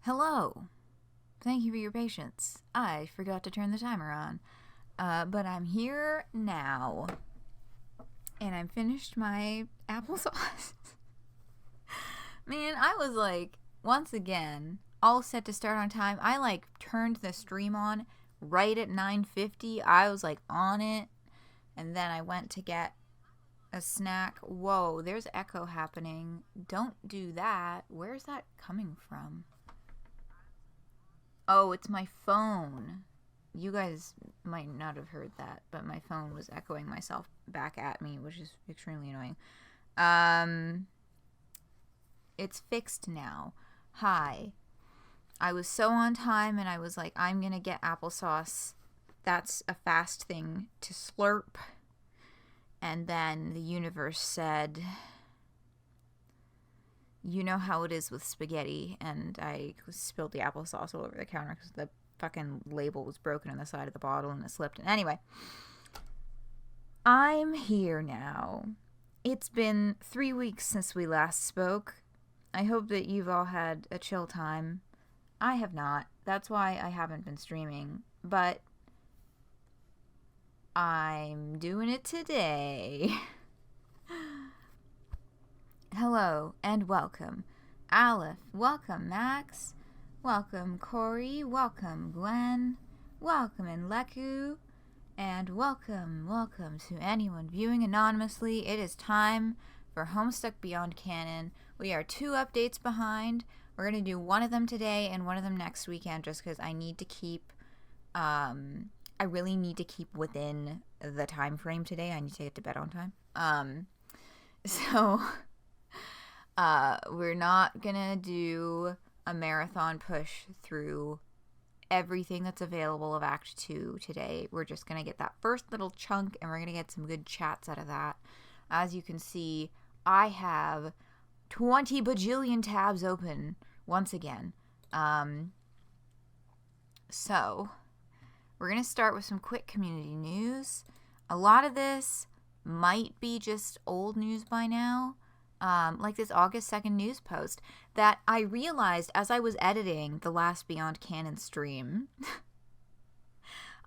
Hello. Thank you for your patience. I forgot to turn the timer on. But I'm here now. And I'm finished my applesauce. Man, I was like, once again, all set to start on time. I like turned the stream on right at 9:50. I was like on it. And then I went to get a snack. Whoa, there's echo happening. Don't do that. Where's that coming from? Oh, it's my phone. You guys might not have heard that, but my phone was echoing myself back at me, which is extremely annoying. It's fixed now. Hi. I was so on time, and I was like, I'm gonna get applesauce. That's a fast thing to slurp. And then the universe said, you know how it is with spaghetti, and I spilled the applesauce all over the counter because the fucking label was broken on the side of the bottle and it slipped. And anyway, I'm here now. It's been 3 weeks since we last spoke. I hope that you've all had a chill time. I have not. That's why I haven't been streaming. But I'm doing it today. Hello and welcome. Aleph, welcome Max. Welcome Corey. Welcome Gwen. Welcome Enleku. And welcome to anyone viewing anonymously. It is time for Homestuck Beyond Canon. We are 2 updates behind. We're going to do one of them today and one of them next weekend just because I need to keep, I really need to keep within the time frame today. I need to get to bed on time. So we're not going to do a marathon push through everything that's available of Act 2 today. We're just going to get that first little chunk and we're going to get some good chats out of that. As you can see, I have 20 bajillion tabs open once again. So we're going to start with some quick community news. A lot of this might be just old news by now. Like this August 2nd news post that I realized as I was editing the last Beyond Canon stream.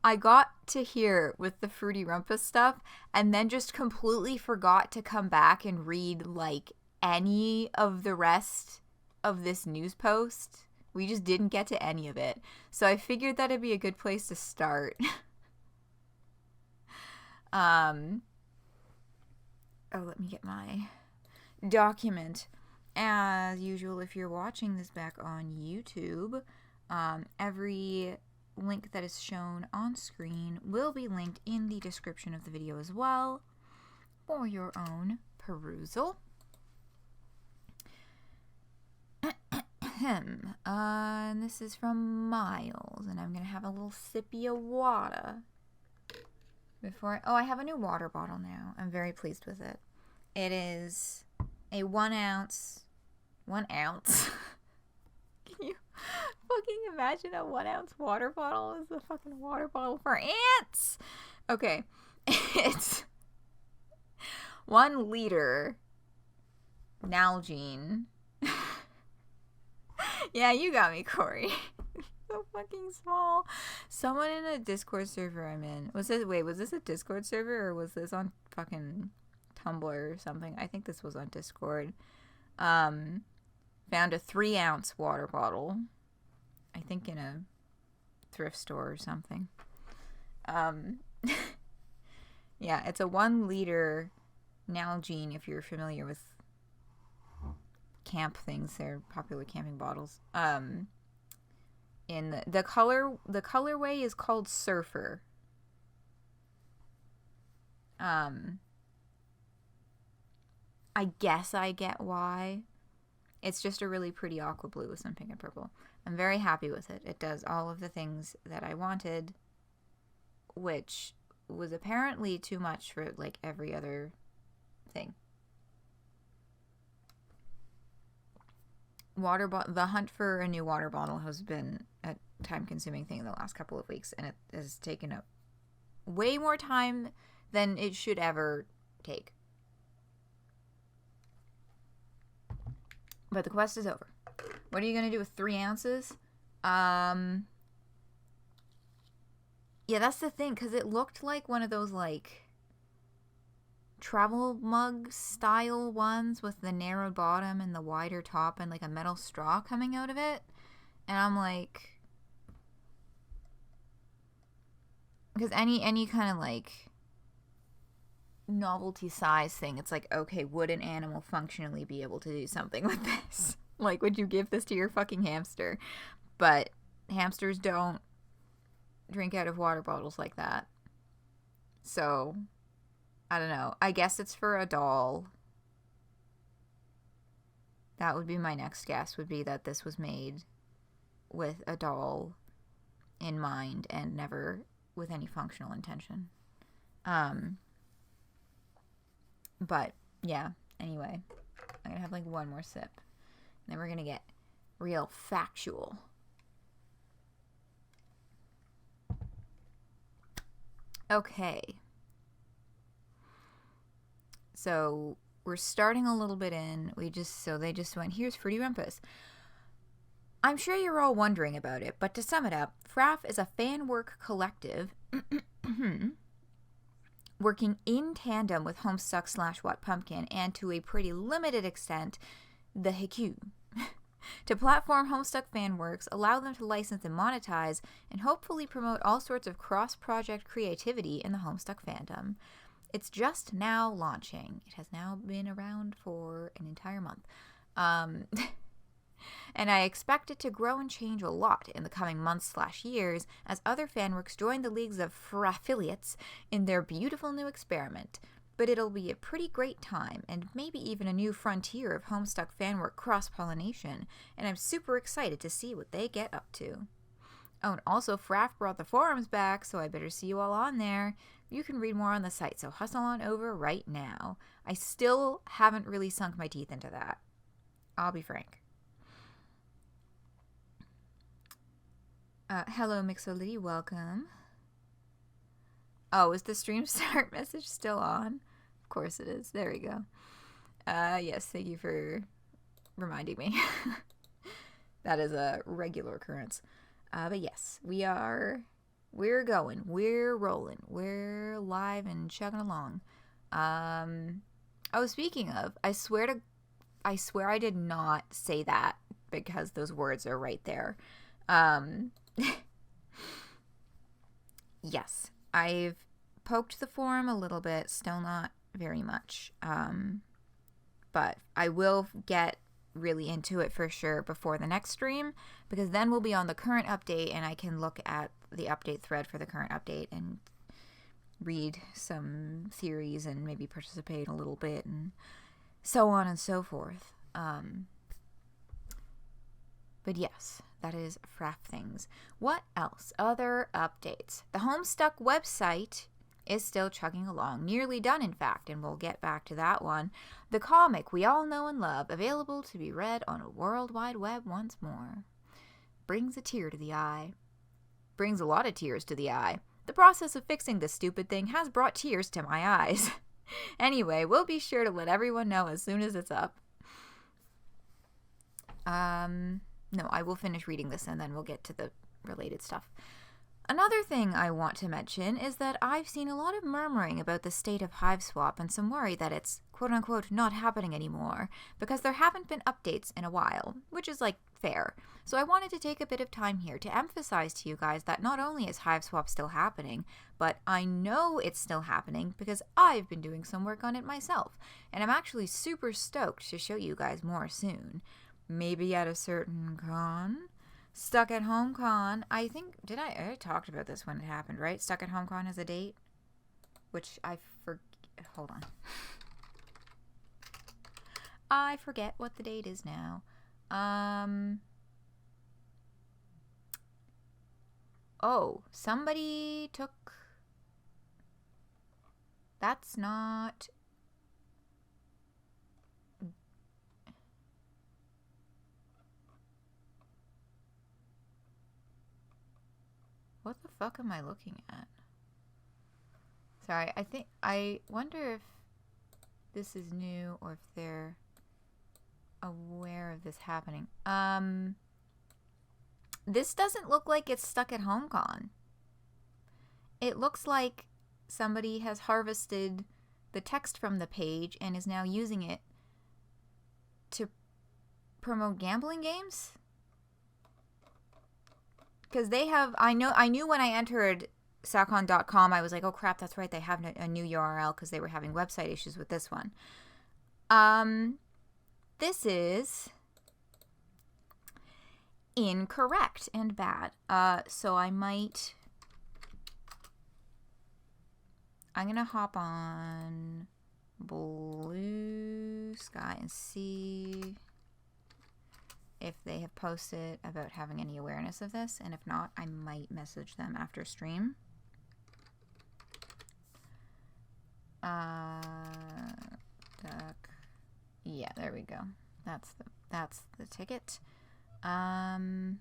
I got to here with the Fruity Rumpus stuff and then just completely forgot to come back and read like any of the rest of this news post. We just didn't get to any of it. So I figured that it'd be a good place to start. Oh, let me get my document. As usual, if you're watching this back on YouTube, every link that is shown on screen will be linked in the description of the video as well for your own perusal. And this is from Miles, and I'm gonna have a little sippy of water before I have a new water bottle now. I'm very pleased with it. It is a 1 ounce. Can you fucking imagine a 1 ounce water bottle as a fucking water bottle for ants? Okay. It's 1 liter Nalgene. Yeah, you got me, Corey. So fucking small. Someone in a Discord server I'm in. Was this a Discord server or was this on fucking Tumblr or something? I think this was on Discord. Found a 3 ounce water bottle. I think in a thrift store or something. Yeah, it's a 1 liter Nalgene if you're familiar with camp things. They're popular camping bottles. In the colorway is called Surfer. I guess I get why. It's just a really pretty aqua blue with some pink and purple. I'm very happy with it. It does all of the things that I wanted, which was apparently too much for like every other thing. The hunt for a new water bottle has been a time-consuming thing in the last couple of weeks, and it has taken up way more time than it should ever take. But the quest is over. What are you going to do with 3 ounces? Yeah, that's the thing, because it looked like one of those, like, travel mug style ones with the narrow bottom and the wider top and, like, a metal straw coming out of it. And I'm like... Because any kind of, like, novelty size thing, it's like, okay, would an animal functionally be able to do something with this? Like, would you give this to your fucking hamster? But hamsters don't drink out of water bottles like that. So, I don't know. I guess it's for a doll. That would be my next guess, would be that this was made with a doll in mind and never with any functional intention. But, yeah. Anyway, I'm gonna have like one more sip. And then we're gonna get real factual. Okay. So we're starting a little bit in. They just went, here's Fruity Rumpus. I'm sure you're all wondering about it, but to sum it up, FRAF is a fan work collective working in tandem with Homestuck / What Pumpkin and to a pretty limited extent, the HQ. To platform Homestuck fan works, allow them to license and monetize, and hopefully promote all sorts of cross-project creativity in the Homestuck fandom. It's just now launching. It has now been around for an entire month. And I expect it to grow and change a lot in the coming months / years as other fanworks join the leagues of affiliates in their beautiful new experiment. But it'll be a pretty great time, and maybe even a new frontier of Homestuck fanwork cross-pollination, and I'm super excited to see what they get up to. Oh, and also FRAF brought the forums back, so I better see you all on there. You can read more on the site, so hustle on over right now. I still haven't really sunk my teeth into that. I'll be frank. Hello, Mixolity, welcome. Oh, is the stream start message still on? Of course it is. There we go. Yes, thank you for reminding me. That is a regular occurrence. But yes, we're going. We're rolling. We're live and chugging along. Oh, speaking of, I swear I did not say that because those words are right there. Yes, I've poked the forum a little bit, still not very much. But I will get really into it for sure before the next stream, because then we'll be on the current update and I can look at the update thread for the current update and read some theories and maybe participate a little bit and so on and so forth. But yes, that is FRAF things. What else? Other updates. The Homestuck website is still chugging along. Nearly done, in fact, and we'll get back to that one. The comic we all know and love, available to be read on a World Wide Web once more. Brings a tear to the eye. Brings a lot of tears to the eye. The process of fixing this stupid thing has brought tears to my eyes. Anyway, we'll be sure to let everyone know as soon as it's up. No, I will finish reading this and then we'll get to the related stuff. Another thing I want to mention is that I've seen a lot of murmuring about the state of HiveSwap and some worry that it's quote-unquote not happening anymore because there haven't been updates in a while, which is like fair. So I wanted to take a bit of time here to emphasize to you guys that not only is HiveSwap still happening, but I know it's still happening because I've been doing some work on it myself, and I'm actually super stoked to show you guys more soon. Maybe at a certain con. Stuck at Home Con. I think, I talked about this when it happened, right? Stuck at Home Con has a date, which I forget. Hold on. I forget what the date is now. Oh, somebody took. That's not. What the fuck am I looking at? Sorry, I wonder if this is new or if they're aware of this happening. This doesn't look like it's stuck at HomeCon. It looks like somebody has harvested the text from the page and is now using it to promote gambling games. Because they have, I knew when I entered Sacon.com, I was like, oh crap, that's right, they have a new URL because they were having website issues with this one. This is incorrect and bad. So I'm gonna hop on Bluesky and see if they have posted about having any awareness of this, and if not, I might message them after stream. Duck. Yeah, there we go. That's the ticket. No,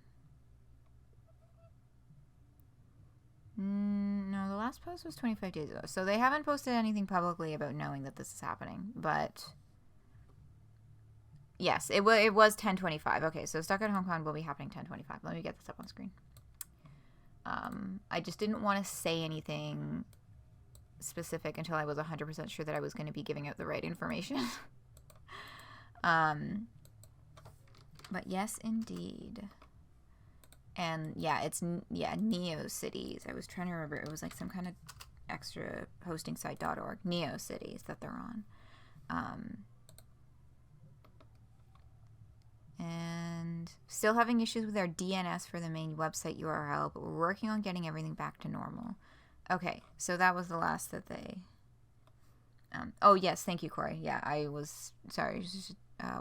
the last post was 25 days ago, so they haven't posted anything publicly about knowing that this is happening, but yes, it was 10/25. Okay, so Stuck at HomeCon will be happening 10/25. Let me get this up on screen. I just didn't want to say anything specific until I was 100% sure that I was going to be giving out the right information. But yes, indeed. And yeah, it's NeoCities. I was trying to remember. It was like some kind of extra hosting site.org. NeoCities that they're on. And still having issues with our DNS for the main website URL, but we're working on getting everything back to normal. Okay, so that was the last that they... oh, yes, thank you, Corey. Yeah, I was... Sorry, just,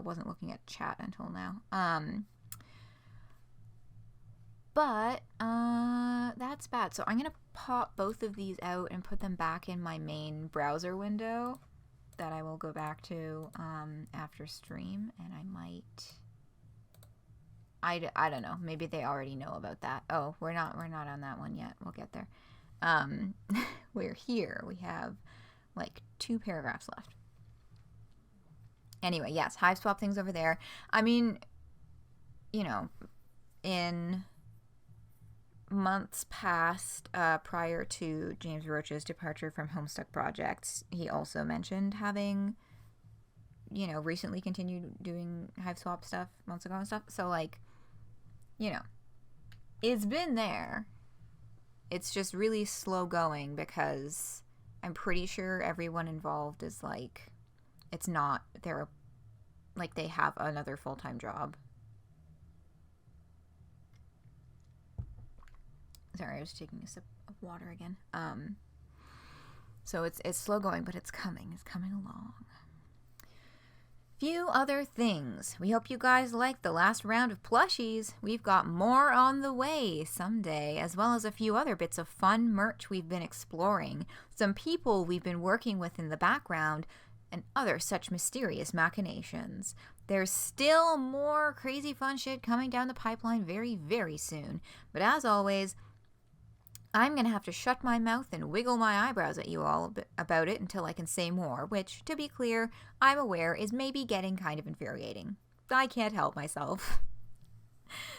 wasn't looking at chat until now. But that's bad. So I'm going to pop both of these out and put them back in my main browser window that I will go back to after stream, and I might... I don't know. Maybe they already know about that. Oh, we're not on that one yet. We'll get there. We're here. We have like 2 paragraphs left. Anyway, yes, Hive swap things over there. I mean, you know, in months past, prior to James Roach's departure from Homestuck projects, he also mentioned having, you know, recently continued doing Hive swap stuff months ago and stuff. So, like, you know, it's been there. It's just really slow going because I'm pretty sure everyone involved is like, it's not, they're like, they have another full-time job. Sorry, I was taking a sip of water again. So it's slow going, but it's coming along. Few other things. We hope you guys liked the last round of plushies. We've got more on the way someday, as well as a few other bits of fun merch we've been exploring, some people we've been working with in the background, and other such mysterious machinations. There's still more crazy fun shit coming down the pipeline very, very soon. But as always, I'm going to have to shut my mouth and wiggle my eyebrows at you all about it until I can say more, which, to be clear, I'm aware is maybe getting kind of infuriating. I can't help myself.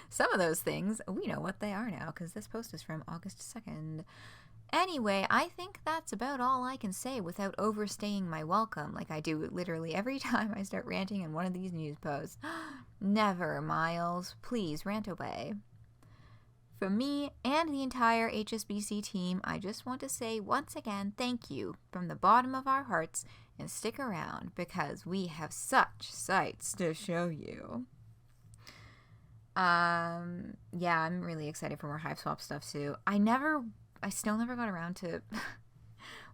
Some of those things, we know what they are now, because this post is from August 2nd. Anyway, I think that's about all I can say without overstaying my welcome, like I do literally every time I start ranting in one of these news posts. Never, Miles. Please, rant away. From me and the entire HSBC team, I just want to say once again thank you from the bottom of our hearts, and stick around because we have such sights to show you. Yeah, I'm really excited for more Hive Swap stuff too. I still never got around to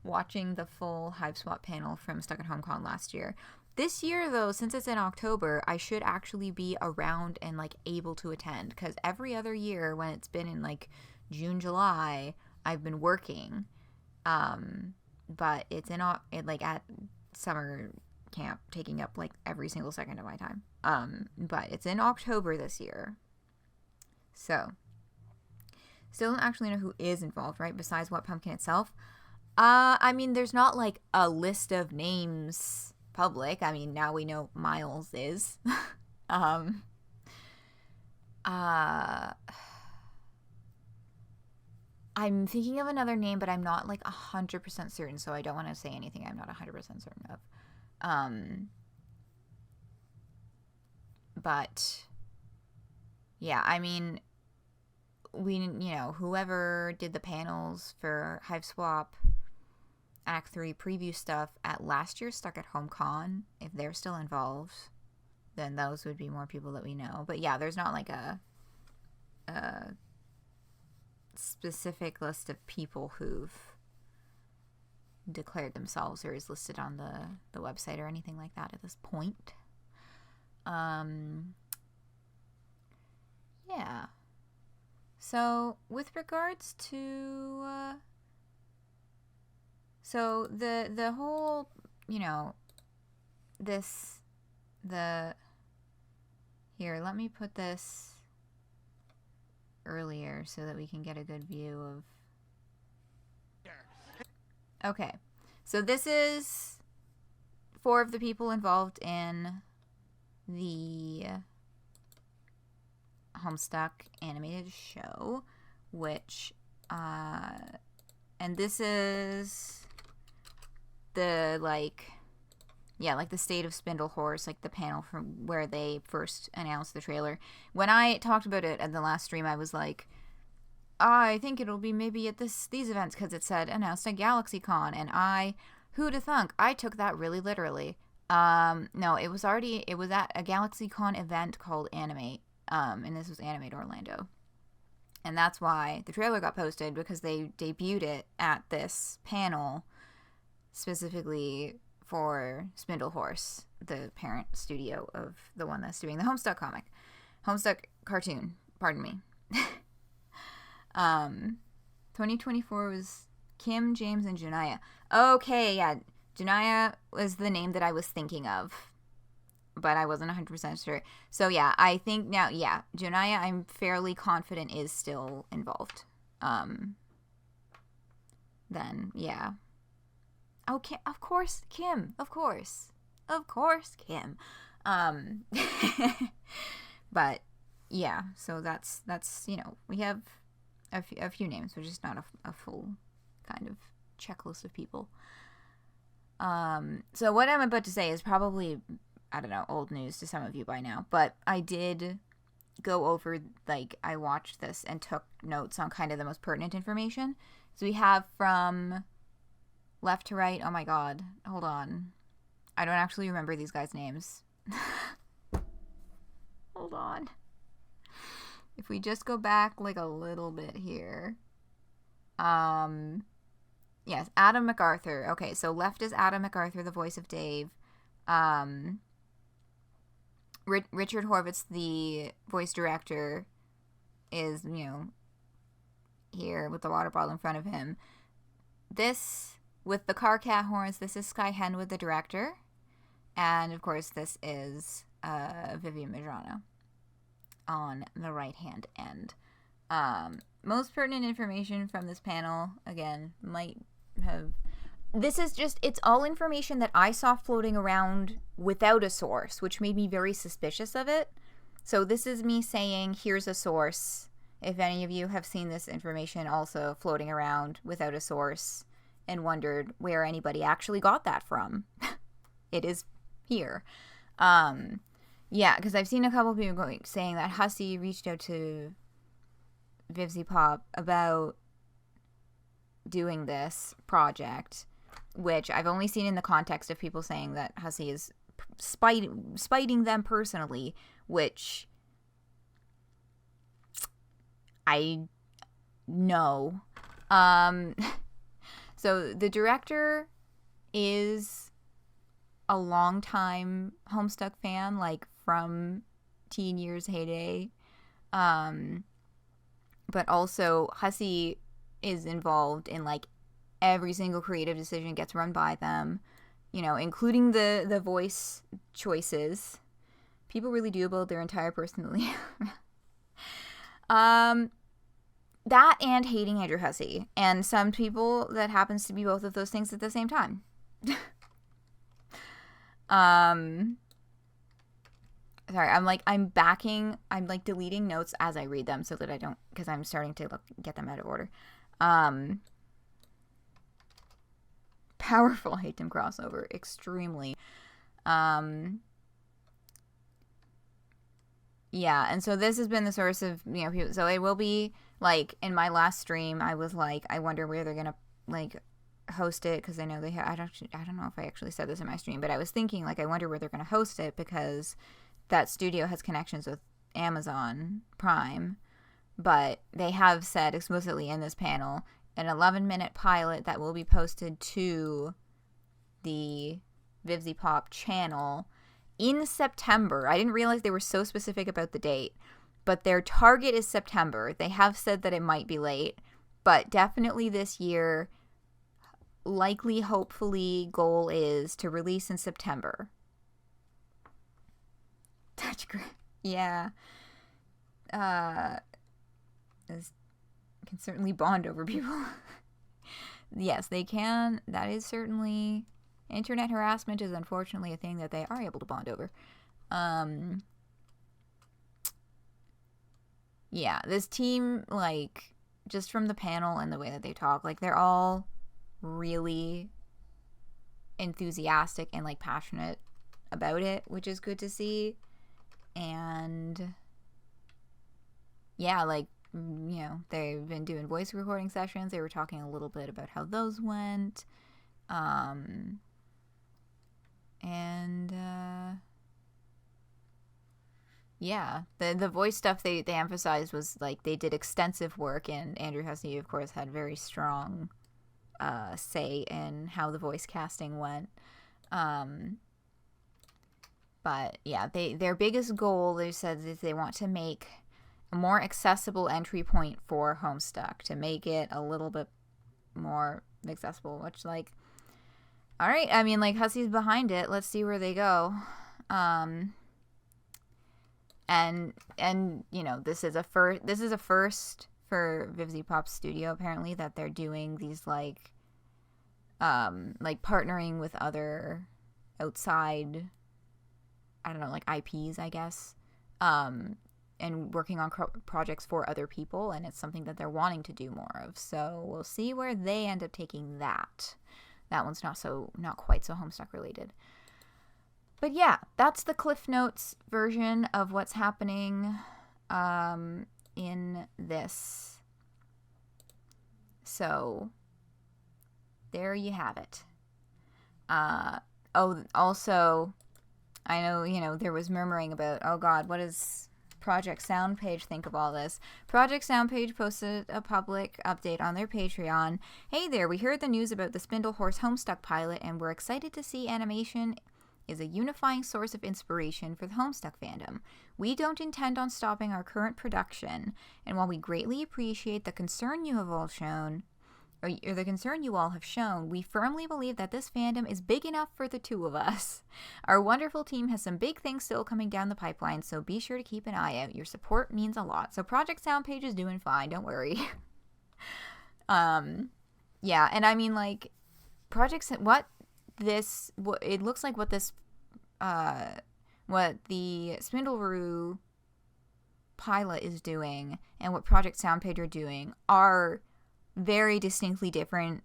watching the full Hive Swap panel from Stuck at HomeCon last year. This year, though, since it's in October, I should actually be around and, like, able to attend. Because every other year, when it's been in, like, June, July, I've been working. But it's at summer camp, taking up, like, every single second of my time. But it's in October this year. So, still don't actually know who is involved, right? Besides What Pumpkin itself. I mean, there's not, like, a list of names... public. I mean, now we know Miles is. I'm thinking of another name, but I'm not like 100% certain, so I don't want to say anything I'm not 100% certain of. But yeah, I mean, whoever did the panels for Hive Swap Act 3 preview stuff at last year's Stuck at Home Con, if they're still involved, then those would be more people that we know. But yeah, there's not like a specific list of people who've declared themselves or is listed on the website or anything like that at this point. Yeah. So with regards to so the whole, here, let me put this earlier so that we can get a good view of. Okay, so this is 4 of the people involved in the Homestuck animated show, which and this is the the State of Spindle Horse, like the panel from where they first announced the trailer. When I talked about it at the last stream, I was like, I think it'll be maybe at these events, because it said announced at GalaxyCon, and who'da thunk? I took that really literally. No, it was at a GalaxyCon event called Animate, and this was Animate Orlando. And that's why the trailer got posted, because they debuted it at this panel specifically for Spindle Horse, the parent studio of the one that's doing the Homestuck cartoon, pardon me. 2024 was Kim, James, and Janaya. Okay, yeah, Janaya was the name that I was thinking of, but I wasn't 100% sure. So yeah, I think now, yeah, Janaya, I'm fairly confident is still involved. Then, yeah. Okay, of course, Kim. Of course, Kim. But yeah, so that's we have a few names, which is not a full kind of checklist of people. So what I'm about to say is probably, I don't know, old news to some of you by now, but I did go over, I watched this and took notes on kind of the most pertinent information. So we have from left to right. Oh my god, hold on. I don't actually remember these guys' names. Hold on. If we just go back a little bit here. Yes, Adam MacArthur. Okay, so left is Adam MacArthur, the voice of Dave. Richard Horvitz, the voice director, is, here with the water bottle in front of him. This, with the car cat horns, this is Sky Henwood, the director. And, of course, this is Vivian Madrano on the right-hand end. Most pertinent information from this panel, again, might have... This is just, it's all information that I saw floating around without a source, which made me very suspicious of it. So this is me saying, here's a source. If any of you have seen this information also floating around without a source and wondered where anybody actually got that from, it is here. Yeah, because I've seen a couple of people saying that Hussey reached out to Vivzy Pop about doing this project, which I've only seen in the context of people saying that Hussey is spiting them personally, which I know. So the director is a longtime Homestuck fan, from teen years heyday. But also Hussey is involved in every single creative decision gets run by them, including the voice choices. People really do build their entire personality. That and hating Andrew Hussey, and some people that happens to be both of those things at the same time. Sorry, I'm deleting notes as I read them so that I don't, because I'm starting to get them out of order. Powerful Hatem crossover, extremely. Yeah, and so this has been the source of, people, so it will be, in my last stream, I was I wonder where they're gonna, host it, because I know they have, I don't know if I actually said this in my stream, but I was thinking, I wonder where they're gonna host it, because that studio has connections with Amazon Prime, but they have said explicitly in this panel an 11-minute pilot that will be posted to the Vivzy Pop channel in September. I didn't realize they were so specific about the date, but their target is September. They have said that it might be late, but definitely this year. Likely, hopefully, goal is to release in September. Touch grip. Yeah. Can certainly bond over people. Yes, they can. That is certainly... Internet harassment is unfortunately a thing that they are able to bond over. Yeah, this team, just from the panel and the way that they talk, they're all really enthusiastic and, passionate about it, which is good to see. And yeah, they've been doing voice recording sessions. They were talking a little bit about how those went. Yeah, the voice stuff they emphasized was, they did extensive work, and Andrew Hesse, of course, had very strong say in how the voice casting went. But yeah, their biggest goal, they said, is they want to make a more accessible entry point for Homestuck, to make it a little bit more accessible, which, all right, I mean, Hussy's behind it. Let's see where they go. And this is a first for Vivzy Pop Studio, apparently, that they're doing these partnering with other outside, I don't know, IPs, I guess, and working on projects for other people, and it's something that they're wanting to do more of. So we'll see where they end up taking that. That one's not quite so Homestuck related. But yeah, that's the Cliff Notes version of what's happening in this. So there you have it. Also, I know, there was murmuring about, oh God, what does Project Soundpage think of all this? Project Soundpage posted a public update on their Patreon. Hey there, we heard the news about the Spindle Horse Homestuck pilot, and we're excited to see animation is a unifying source of inspiration for the Homestuck fandom. We don't intend on stopping our current production, and while we greatly appreciate the concern you have all shown, or the concern you all have shown, we firmly believe that this fandom is big enough for the two of us. Our wonderful team has some big things still coming down the pipeline, so be sure to keep an eye out. Your support means a lot. So Project Soundpage is doing fine, don't worry. Yeah, and I mean, it looks like what the Spindleroo pilot is doing and what Project Soundpage are doing are very distinctly different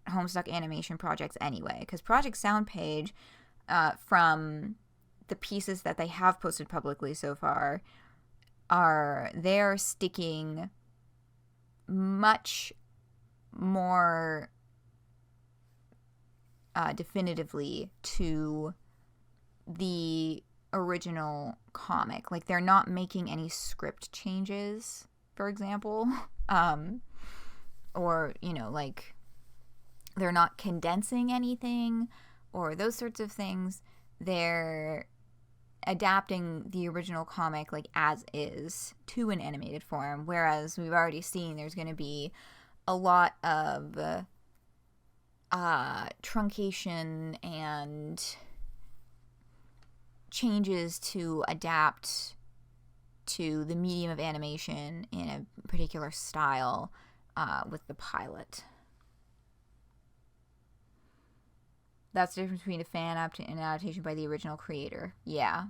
Homestuck animation projects anyway, because Project Soundpage, from the pieces that they have posted publicly so far, they're sticking much more definitively to the original comic. They're not making any script changes, for example, or they're not condensing anything or those sorts of things. They're adapting the original comic as is to an animated form, whereas we've already seen there's going to be a lot of truncation and changes to adapt to the medium of animation in a particular style with the pilot. That's the difference between a fan and an adaptation by the original creator. Yeah.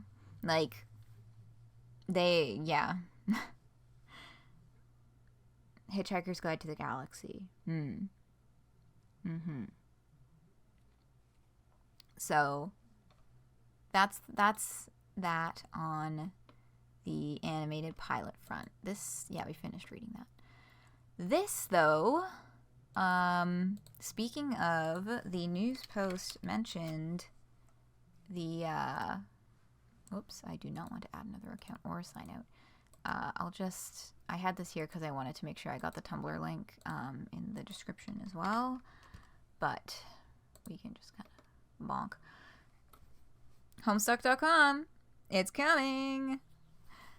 Like, they, yeah. Hitchhiker's Guide to the Galaxy. So, that's that on the animated pilot front. This, yeah, we finished reading that. This, though, speaking of, the news post mentioned the, oops, I do not want to add another account or a sign out. I had this here because I wanted to make sure I got the Tumblr link, in the description as well, but we can just kind of bonk. Homestuck.com, it's coming!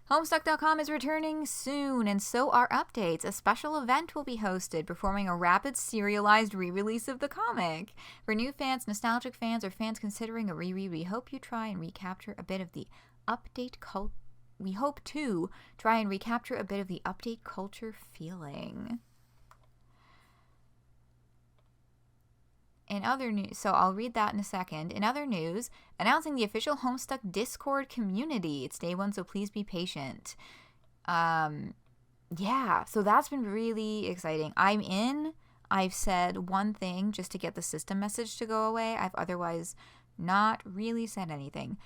Homestuck.com is returning soon, and so are updates. A special event will be hosted, performing a rapid serialized re-release of the comic. For new fans, nostalgic fans, or fans considering a reread, we hope you try and recapture a bit of the update culture. We hope to try and recapture a bit of the update culture feeling. In other news, so I'll read that in a second. In other news, announcing the official Homestuck Discord community. It's day one, so please be patient. Yeah, so that's been really exciting. I'm in. I've said one thing just to get the system message to go away. I've otherwise not really said anything.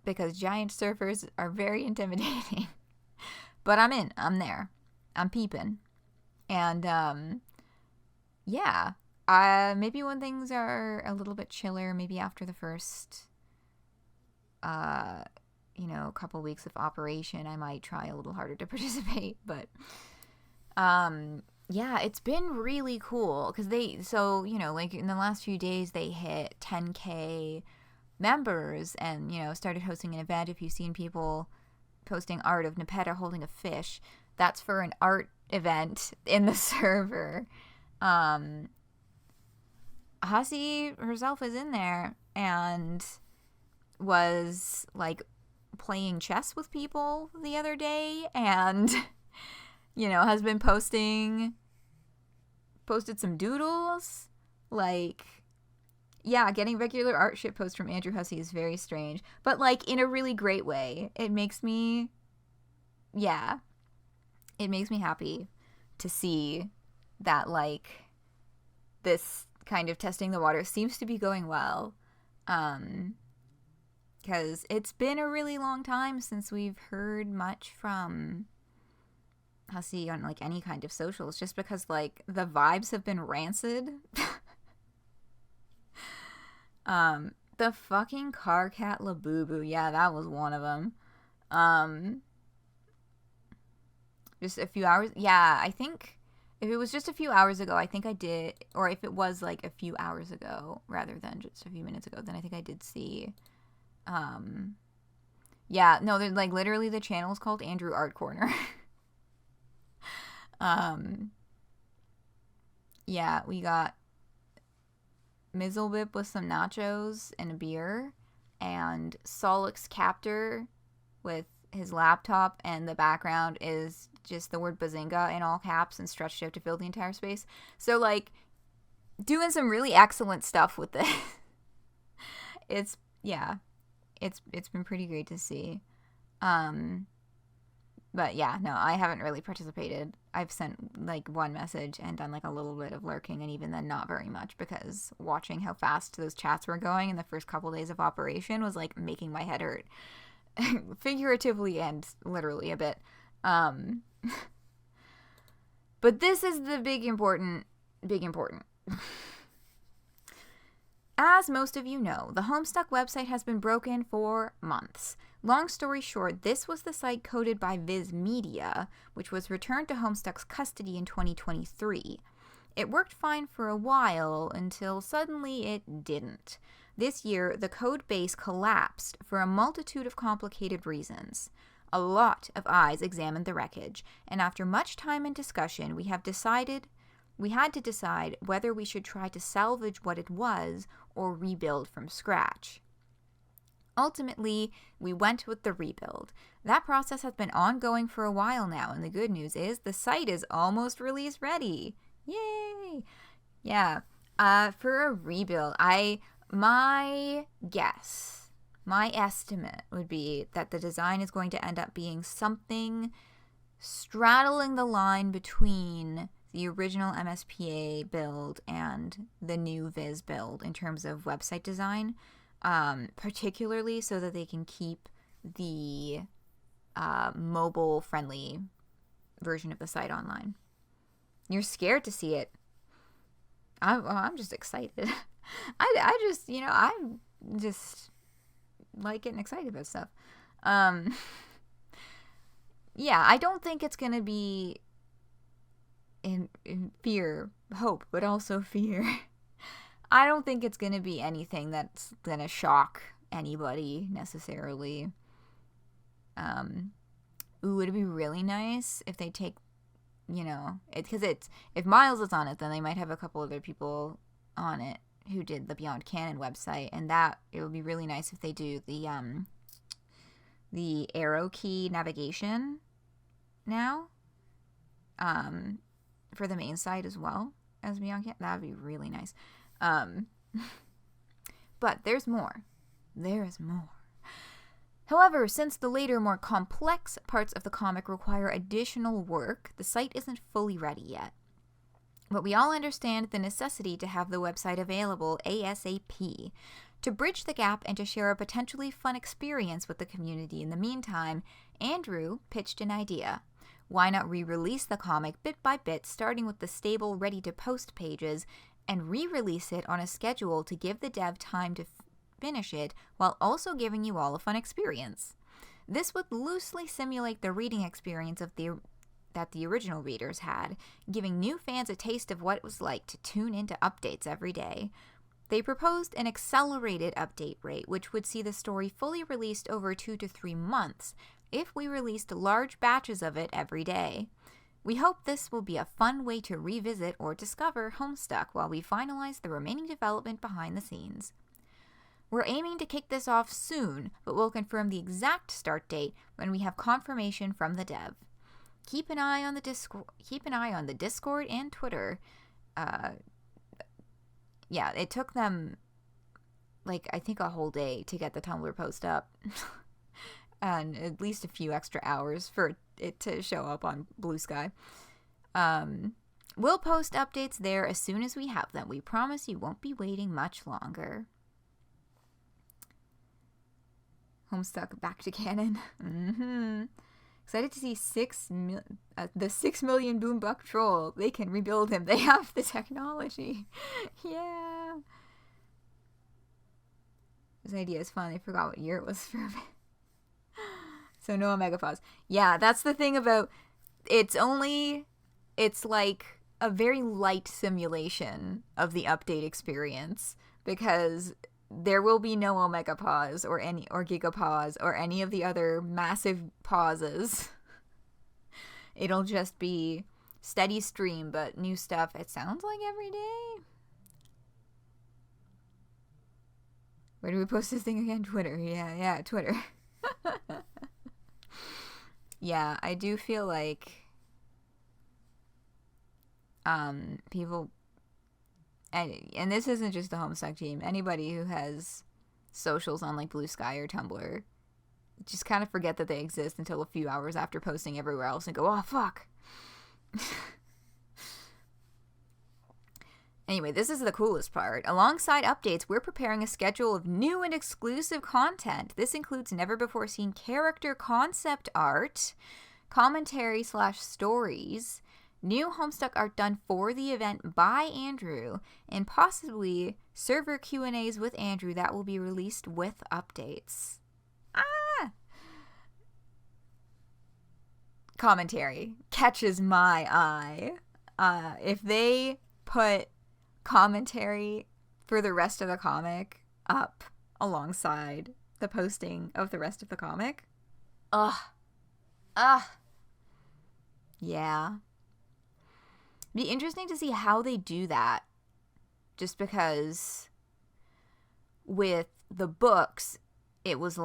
Because giant surfers are very intimidating. But I'm in. I'm there. I'm peeping. And, yeah. Maybe when things are a little bit chiller, maybe after the first, couple weeks of operation, I might try a little harder to participate. But, yeah, it's been really cool. Because like in the last few days, they hit 10K members and, started hosting an event. If you've seen people posting art of Nepeta holding a fish, that's for an art event in the server. Hussy herself is in there and was, like, playing chess with people the other day and, has been posted some doodles. Like, yeah, getting regular art shitposts from Andrew Hussey is very strange. But, like, in a really great way. It makes me happy to see that, like, this kind of testing the water seems to be going well, because it's been a really long time since we've heard much from Hussey on, like, any kind of socials, just because, like, the vibes have been rancid. The fucking car cat Labubu, yeah, that was one of them. Just a few hours, yeah, I think if it was just a few hours ago, I think I did, or if it was, like, a few hours ago, rather than just a few minutes ago, then I think I did see, yeah, no, they're, like, literally the channel is called Andrew Art Corner. Yeah, we got Mizzlewhip with some nachos and a beer, and Solix Captor with his laptop, and the background is just the word Bazinga in all caps and stretched out to fill the entire space. So, like, doing some really excellent stuff with this. It's been pretty great to see. But yeah, no, I haven't really participated. I've sent, like, one message and done, like, a little bit of lurking, and even then not very much, because watching how fast those chats were going in the first couple days of operation was, like, making my head hurt. Figuratively and literally a bit. But this is the big important. As most of you know, the Homestuck website has been broken for months. Long story short, this was the site coded by Viz Media, which was returned to Homestuck's custody in 2023. It worked fine for a while until suddenly it didn't. This year, the code base collapsed for a multitude of complicated reasons. A lot of eyes examined the wreckage, and after much time and discussion, we had to decide whether we should try to salvage what it was or rebuild from scratch. Ultimately, we went with the rebuild. That process has been ongoing for a while now, and the good news is the site is almost release ready. Yay! Yeah, for a rebuild, my guess My estimate would be that the design is going to end up being something straddling the line between the original MSPA build and the new Viz build in terms of website design, particularly so that they can keep the mobile-friendly version of the site online. You're scared to see it. I'm just excited. I'm just like getting excited about stuff. Yeah, I don't think it's going to be in fear, hope, but also fear. I don't think it's going to be anything that's going to shock anybody necessarily. It'd be really nice if they take, because if Miles is on it, then they might have a couple other people on it who did the Beyond Canon website, and that it would be really nice if they do the arrow key navigation now, for the main site as well as Beyond Canon. That would be really nice. But there's more. There is more. However, since the later, more complex parts of the comic require additional work, the site isn't fully ready yet. But we all understand the necessity to have the website available ASAP. To bridge the gap and to share a potentially fun experience with the community in the meantime, Andrew pitched an idea. Why not re-release the comic bit by bit, starting with the stable ready-to-post pages, and re-release it on a schedule to give the dev time to finish it, while also giving you all a fun experience. This would loosely simulate the reading experience that the original readers had, giving new fans a taste of what it was like to tune into updates every day. They proposed an accelerated update rate, which would see the story fully released over 2 to 3 months, if we released large batches of it every day. We hope this will be a fun way to revisit or discover Homestuck while we finalize the remaining development behind the scenes. We're aiming to kick this off soon, but we'll confirm the exact start date when we have confirmation from the dev. Keep an eye on the Discord and Twitter. Yeah, it took them I think a whole day to get the Tumblr post up. And at least a few extra hours for it to show up on Blue Sky. We'll post updates there as soon as we have them. We promise you won't be waiting much longer. Homestuck back to canon. Excited to see the 6 million Boombuck troll. They can rebuild him. They have the technology. Yeah. This idea is fun. I forgot what year it was for me. So no Omega Pause. Yeah, that's the thing about it's like a very light simulation of the update experience, because there will be no Omega Pause or Gigapause or any of the other massive pauses. It'll just be steady stream, but new stuff, it sounds like every day. Where do we post this thing again? Twitter. Yeah, Twitter. Yeah, I do feel like people, and this isn't just the Homestuck team, anybody who has socials on Blue Sky or Tumblr just kind of forget that they exist until a few hours after posting everywhere else and go, oh fuck. Anyway, this is the coolest part. Alongside updates, we're preparing a schedule of new and exclusive content. This includes never-before-seen character concept art, commentary/stories, new Homestuck art done for the event by Andrew, and possibly server Q&As with Andrew that will be released with updates. Commentary catches my eye. If they put commentary for the rest of the comic up alongside the posting of the rest of the comic, yeah, be interesting to see how they do that, just because with the books it was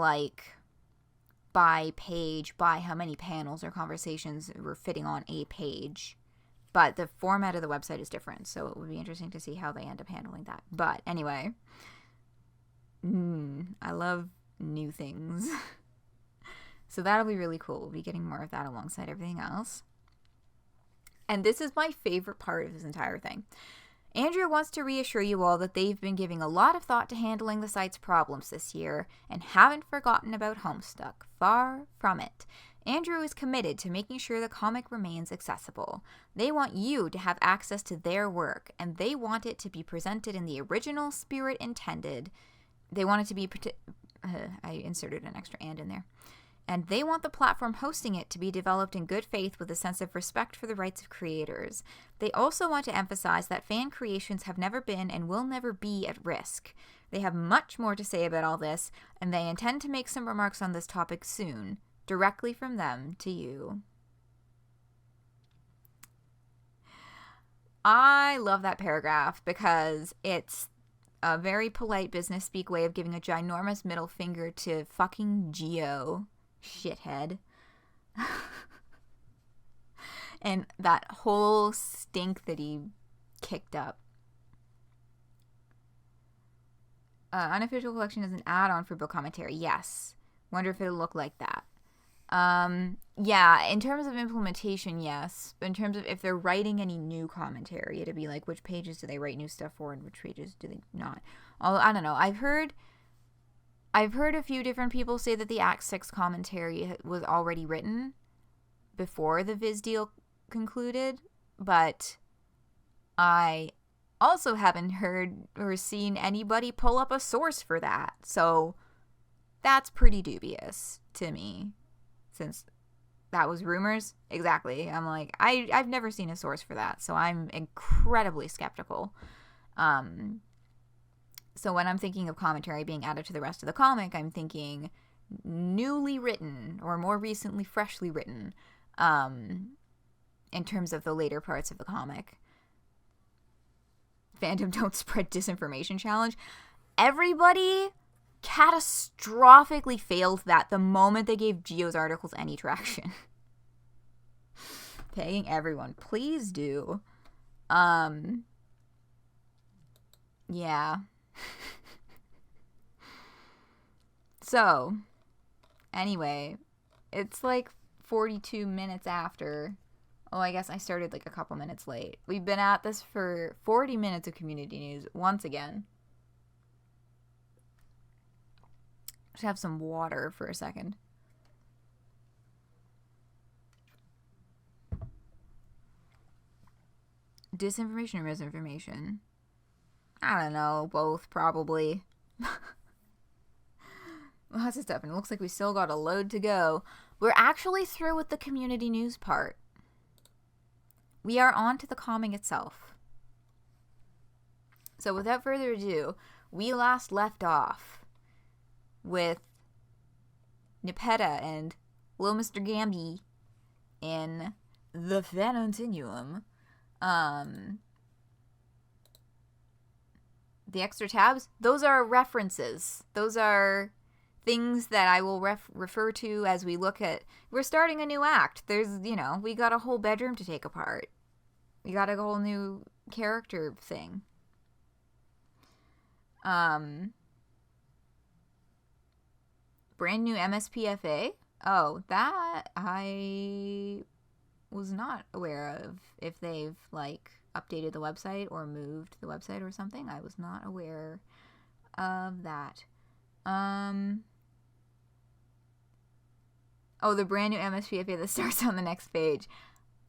by page, by how many panels or conversations were fitting on a page. But the format of the website is different, so it would be interesting to see how they end up handling that. But anyway, I love new things. So that'll be really cool. We'll be getting more of that alongside everything else. And this is my favorite part of this entire thing. Andrew wants to reassure you all that they've been giving a lot of thought to handling the site's problems this year and haven't forgotten about Homestuck. Far from it. Andrew is committed to making sure the comic remains accessible. They want you to have access to their work, and they want it to be presented in the original spirit intended. They want it to be... I inserted an extra "and" in there. And they want the platform hosting it to be developed in good faith with a sense of respect for the rights of creators. They also want to emphasize that fan creations have never been and will never be at risk. They have much more to say about all this, and they intend to make some remarks on this topic soon, directly from them to you. I love that paragraph because it's a very polite business speak way of giving a ginormous middle finger to fucking Geo. Shithead. And that whole stink that he kicked up. Unofficial collection is an add-on for book commentary. Yes. Wonder if it'll look like that. Yeah, in terms of implementation, yes. But in terms of if they're writing any new commentary, it'd be like, which pages do they write new stuff for and which pages do they not? Although, I don't know. I've heard a few different people say that the Act 6 commentary was already written before the Viz deal concluded, but I also haven't heard or seen anybody pull up a source for that. So that's pretty dubious to me, since that was rumors. Exactly. I'm like, I've never seen a source for that, so I'm incredibly skeptical. So when I'm thinking of commentary being added to the rest of the comic, I'm thinking newly written or more recently freshly written, in terms of the later parts of the comic. Fandom Don't Spread Disinformation Challenge. Everybody catastrophically failed that the moment they gave Geo's articles any traction. Paying everyone. Please do. Yeah. So, anyway, it's like 42 minutes after. Oh, I guess I started like a couple minutes late. We've been at this for 40 minutes of community news once again. Just have some water for a second. Disinformation or misinformation? I don't know, both probably. Lots of stuff, and it looks like we still got a load to go. We're actually through with the community news part. We are on to the comic itself. So without further ado, we last left off with Nepeta and Little Mr. Gamby in the Fanontinuum. The extra tabs, those are references. Those are things that I will refer to as we look at, we're starting a new act. There's, we got a whole bedroom to take apart. We got a whole new character thing. Brand new MSPFA? Oh, that I was not aware of. If they've, updated the website or moved the website or something. I was not aware of that. Oh, the brand new MSPFA that starts on the next page.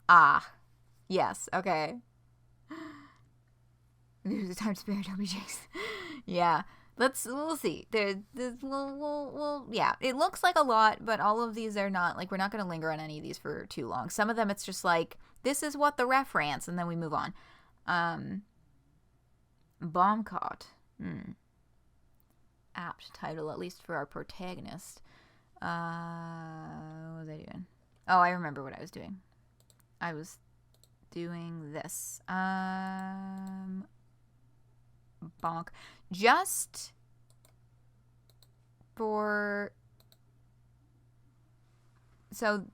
Ah, yes, okay. There's a time to spare, don't be Jace. Yeah, we'll see. Yeah, it looks like a lot, but all of these are not, we're not going to linger on any of these for too long. Some of them, it's just this is what the reference, and then we move on. Bombcott. Apt title, at least for our protagonist. What was I doing? Oh, I remember what I was doing. I was doing this. Bonk. Just for... So,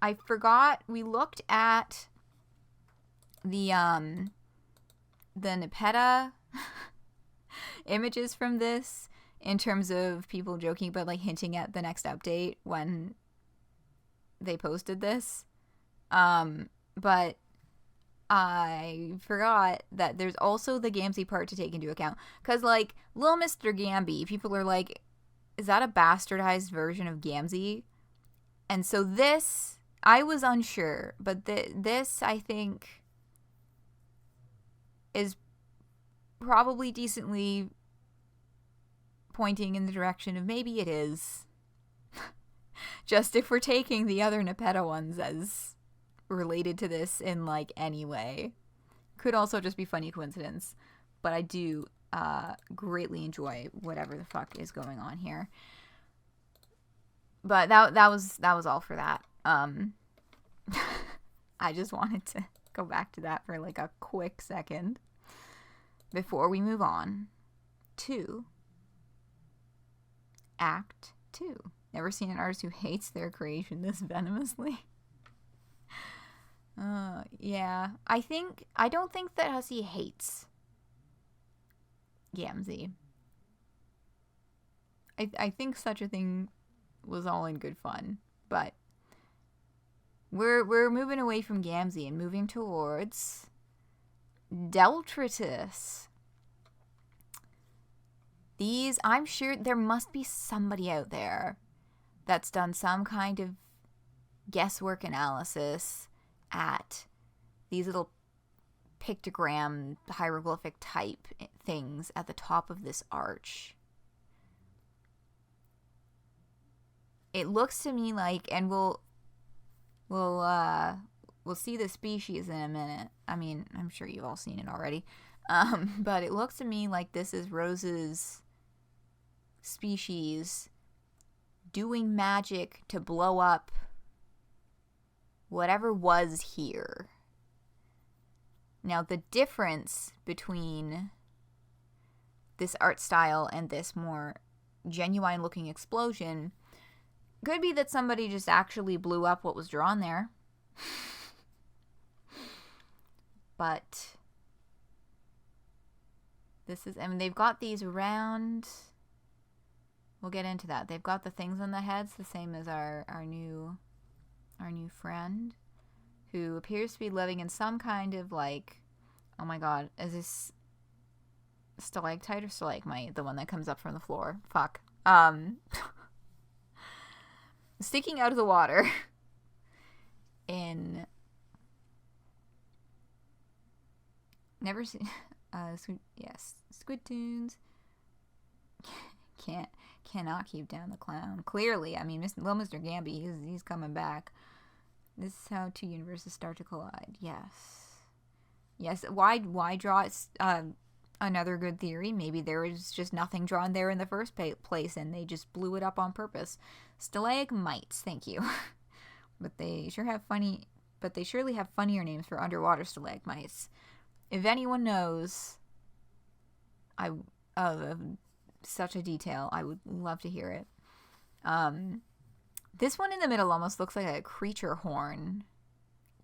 I forgot, we looked at the Nepeta images from this in terms of people joking about, like, hinting at the next update when they posted this. But I forgot that there's also the Gamzee part to take into account. Because, like, Little Mr. Gamby, people are like, is that a bastardized version of Gamzee? And so this, I was unsure, but this, I think, is probably decently pointing in the direction of maybe it is. Just if we're taking the other Nepeta ones as related to this in, like, any way. Could also just be funny coincidence. But I do greatly enjoy whatever the fuck is going on here. But that was all for that. I just wanted to go back to that for, like, a quick second before we move on to Act 2. Never seen an artist who hates their creation this venomously. Yeah. I don't think that Hussey hates Gamzee. I think such a thing was all in good fun, but we're moving away from Gamzee and moving towards Deltritus. These, I'm sure there must be somebody out there that's done some kind of guesswork analysis at these little pictogram hieroglyphic type things at the top of this arch. It looks to me like, and we'll see the species in a minute. I mean, I'm sure you've all seen it already. But it looks to me like this is Rose's species doing magic to blow up whatever was here. Now, the difference between this art style and this more genuine looking explosion could be that somebody just actually blew up what was drawn there. But this is, I mean, they've got these round, we'll get into that. They've got the things on the heads, the same as our new friend, who appears to be living in some kind of, like, oh my god, is this stalactite or stalagmite? The one that comes up from the floor. Fuck. Sticking out of the water in, never seen, Squid Tunes. Cannot keep down the clown. Clearly, I mean, Little Mr. Gamby, he's coming back. This is how two universes start to collide. Yes. Why draw another good theory? Maybe there was just nothing drawn there in the first place, and they just blew it up on purpose. Stalagmites, thank you. But they surely have funnier names for underwater stalagmites. If anyone knows, such a detail, I would love to hear it. This one in the middle almost looks like a creature horn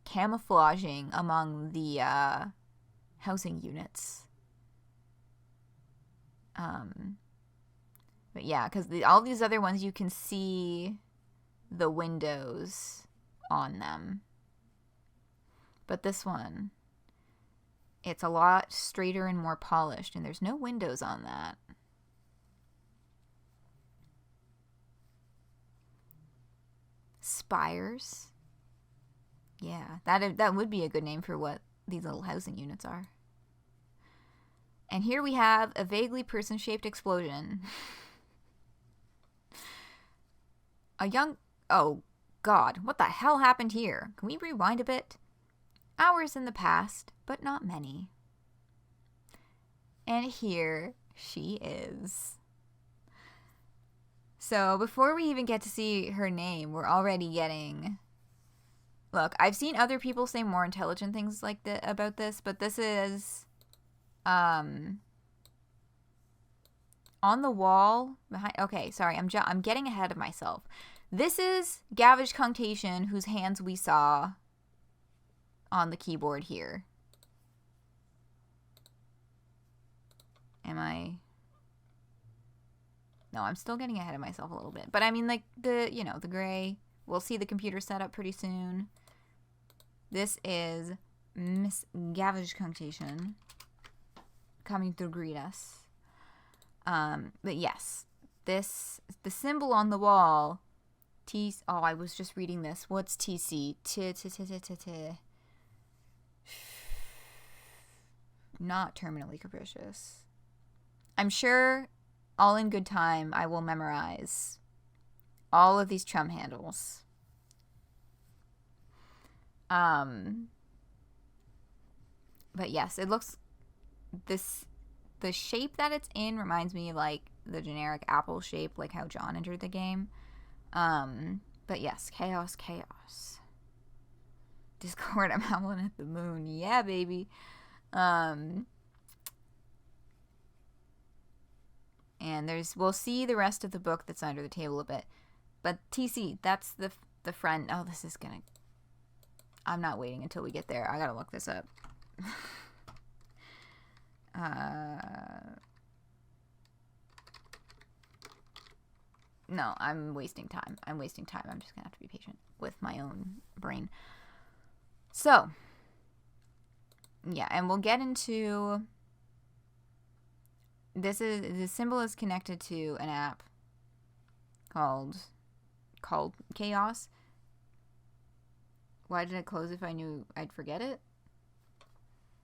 camouflaging among the housing units. But yeah, because all these other ones you can see the windows on them. But this one, it's a lot straighter and more polished, and there's no windows on that. Spires. Yeah, that would be a good name for what these little housing units are. And here we have a vaguely person-shaped explosion. Oh god, what the hell happened here? Can we rewind a bit? Hours in the past, but not many. And here she is. So before we even get to see her name, we're already getting... Look, I've seen other people say more intelligent things like about this, but this is... on the wall behind... Okay, sorry, I'm getting ahead of myself. This is Gavage Cunctation, whose hands we saw on the keyboard here. Am I... No, I'm still getting ahead of myself a little bit. But I mean, like, the gray. We'll see the computer set up pretty soon. This is Miss Gavage Conctation coming to greet us. But yes, the symbol on the wall, I was just reading this. What's TC? Not terminally capricious. I'm sure all in good time I will memorize all of these chum handles. But yes, it looks, the shape that it's in reminds me of like the generic apple shape, like how John entered the game. But yes, chaos. Discord, I'm howling at the moon. Yeah, baby. And we'll see the rest of the book that's under the table a bit. But TC, that's the friend. Oh, this is gonna, I'm not waiting until we get there. I gotta look this up. No, I'm wasting time. I'm just gonna have to be patient with my own brain. So, yeah, and we'll get into, the symbol is connected to an app called Chaos. Why did I close if I knew I'd forget it?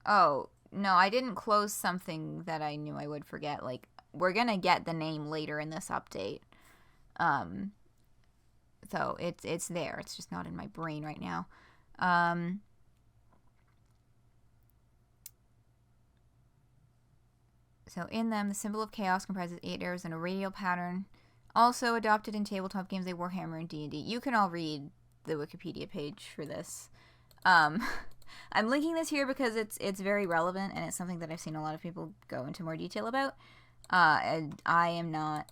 Oh, no, I didn't close something that I knew I would forget. Like, we're gonna get the name later in this update. So it's there. It's just not in my brain right now. So in them, the symbol of chaos comprises 8 arrows and a radial pattern. Also adopted in tabletop games like Warhammer and D&D. You can all read the Wikipedia page for this. I'm linking this here because it's very relevant and it's something that I've seen a lot of people go into more detail about. And I am not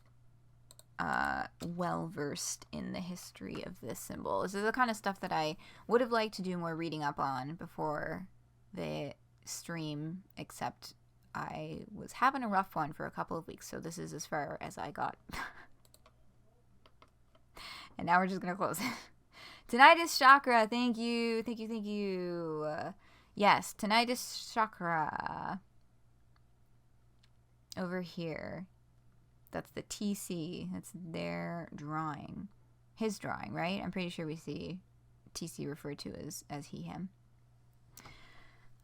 well versed in the history of this symbol. This is the kind of stuff that I would have liked to do more reading up on before the stream, except I was having a rough one for a couple of weeks, so this is as far as I got. And now we're just gonna close it. tinnitusChakra, thank you. Yes, tinnitusChakra. Over here. That's the TC. That's their drawing. His drawing, right? I'm pretty sure we see TC referred to as he, him.